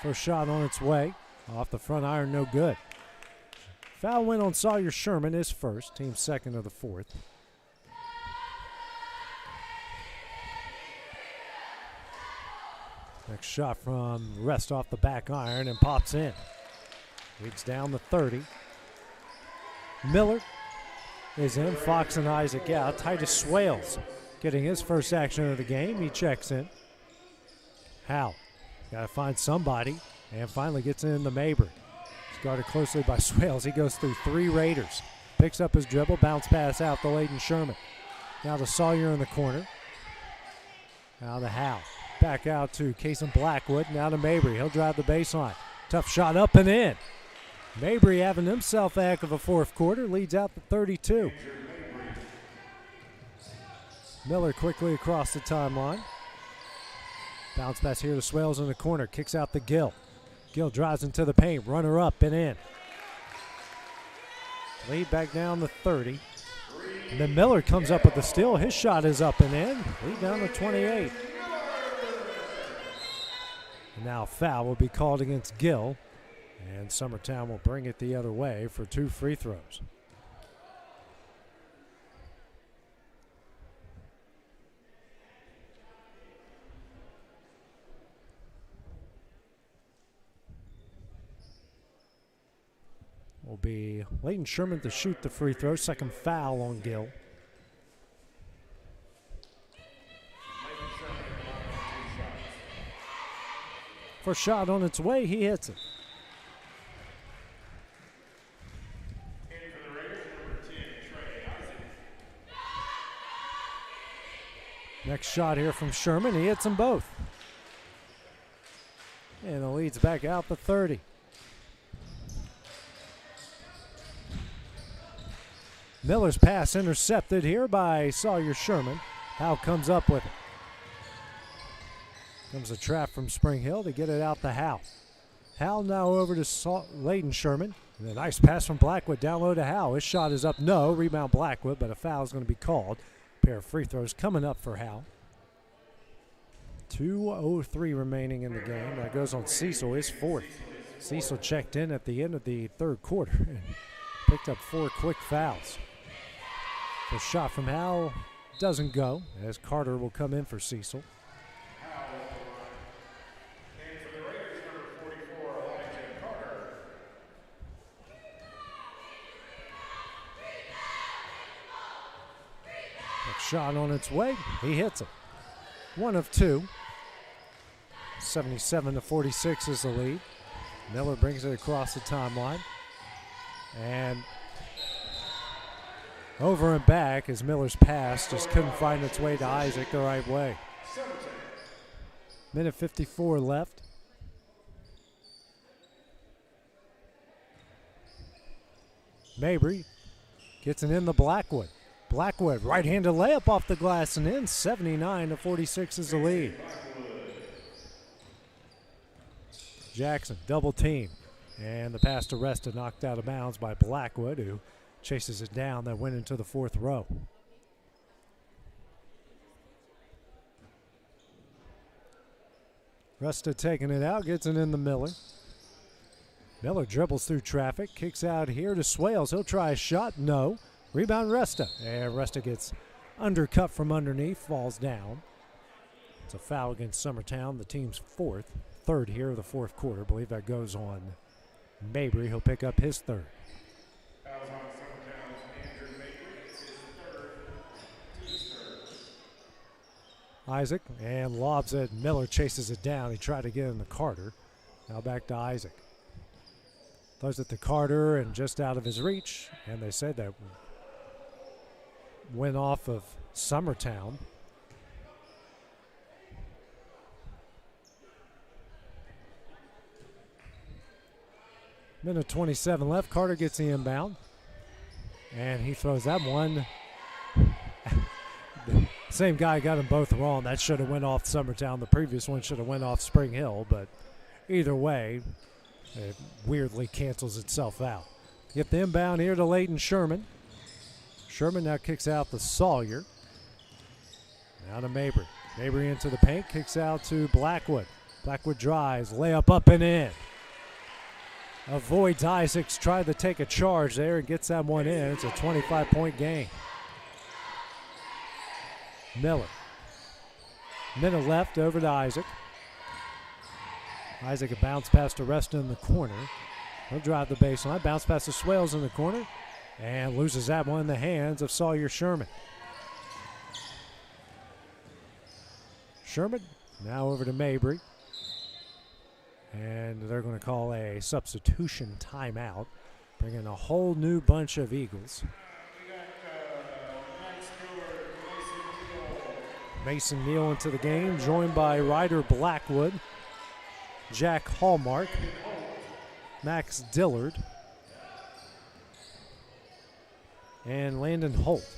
Speaker 18: First shot on its way. Off the front iron, no good. Foul win on Sawyer Sherman, his first. Team 2nd of the 4th. Next shot from Rest off the back iron and pops in. Leads down to 30. Miller is in. Fox and Isaac out. Titus Swales getting his first action of the game. He checks in. Howe got to find somebody and finally gets in the Mabry. He's guarded closely by Swales. He goes through 3 Raiders. Picks up his dribble. Bounce pass out to Leighton Sherman. Now to Sawyer in the corner. Now to Howe. Back out to Kason Blackwood. Now to Mabry. He'll drive the baseline. Tough shot up and in. Mabry having himself a heck of a 4th quarter. Leads out to 32. Miller quickly across the timeline. Bounce pass here to Swales in the corner. Kicks out to Gill. Gill drives into the paint. Runner up and in. Lead back down to 30. And then Miller comes up with the steal. His shot is up and in. Lead down to 28. And now a foul will be called against Gill. And Summertown will bring it the other way for 2 free throws. Will be Leighton Sherman to shoot the free throw. Second foul on Gill. First shot on its way, he hits it. Next shot here from Sherman, he hits them both. And the lead's back out to 30. Miller's pass intercepted here by Sawyer Sherman. Howe comes up with it. Comes a trap from Spring Hill to get it out to Howe. Howe now over to Leighton Sherman. And a nice pass from Blackwood down low to Howe. His shot is up, no. Rebound Blackwood, but a foul is going to be called. Pair of free throws coming up for Howe. 2:03 remaining in the game. That goes on Cecil, his fourth. Cecil checked in at the end of the third quarter and picked up 4 quick fouls. The shot from Howe doesn't go, as Carter will come in for Cecil. Next shot on its way, he hits it. 1 of 2. 77-46 is the lead. Miller brings it across the timeline. And over and back as Miller's pass just couldn't find its way to Isaac the right way. Minute 54 left. Mabry gets it in the Blackwood. Blackwood, right-handed layup off the glass and in. 79-46 is the lead. Jackson, double team. And the pass to Resta knocked out of bounds by Blackwood, who chases it down. That went into the fourth row. Resta taking it out, gets it in the Miller. Miller dribbles through traffic, kicks out here to Swales. He'll try a shot, no. Rebound Resta. And Resta gets undercut from underneath, falls down. It's a foul against Summertown, the team's third here of the fourth quarter. I believe that goes on Mabry. He'll pick up his third. Isaac and lobs it. Miller chases it down. He tried to get in the Carter. Now back to Isaac. Throws it to Carter and just out of his reach. And they said that went off of Summertown. Minute 27 left. Carter gets the inbound. And he throws that one. The same guy got them both wrong. That should have went off Summertown. The previous one should have went off Spring Hill. But either way, it weirdly cancels itself out. Get the inbound here to Leighton Sherman. Sherman now kicks out to Sawyer. Now to Mabry. Mabry into the paint. Kicks out to Blackwood. Blackwood drives. Layup up and in. Avoids Isaacs. Tried to take a charge there and gets that one in. It's a 25-point game. Miller. Minute left over to Isaac. Isaac a bounce pass to Resta in the corner. He'll drive the baseline. Bounce pass to Swales in the corner. And loses that one in the hands of Sawyer Sherman. Sherman now over to Mabry. And they're going to call a substitution timeout. Bring in a whole new bunch of Eagles. Mason Neal into the game, joined by Ryder Blackwood, Jack Hallmark, Max Dillard, and Landon Holt.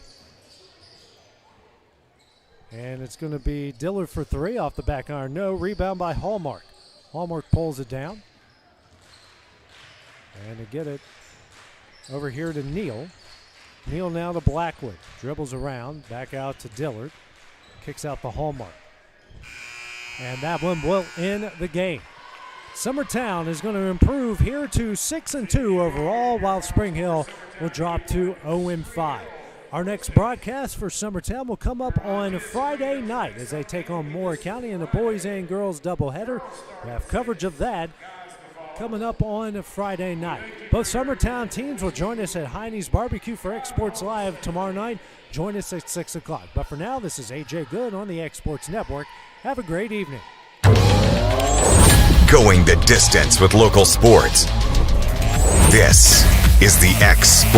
Speaker 18: And it's going to be Dillard for 3 off the back iron. No, rebound by Hallmark. Hallmark pulls it down. And to get it over here to Neal. Neal now to Blackwood. Dribbles around, back out to Dillard. Kicks out the Hallmark. and that one will end the game. Summertown is going to improve here to 6-2 overall, while Spring Hill will drop to 0-5. Our next broadcast for Summertown will come up on Friday night as they take on Moore County in the boys and girls doubleheader. We have coverage of that coming up on Friday night. Both Summertown teams will join us at Heine's Barbecue for X-Sports Live tomorrow night. Join us at 6 o'clock. But for now, this is AJ Good on the X-Sports Network. Have a great evening.
Speaker 1: Going the distance with local sports. This is the X Sports.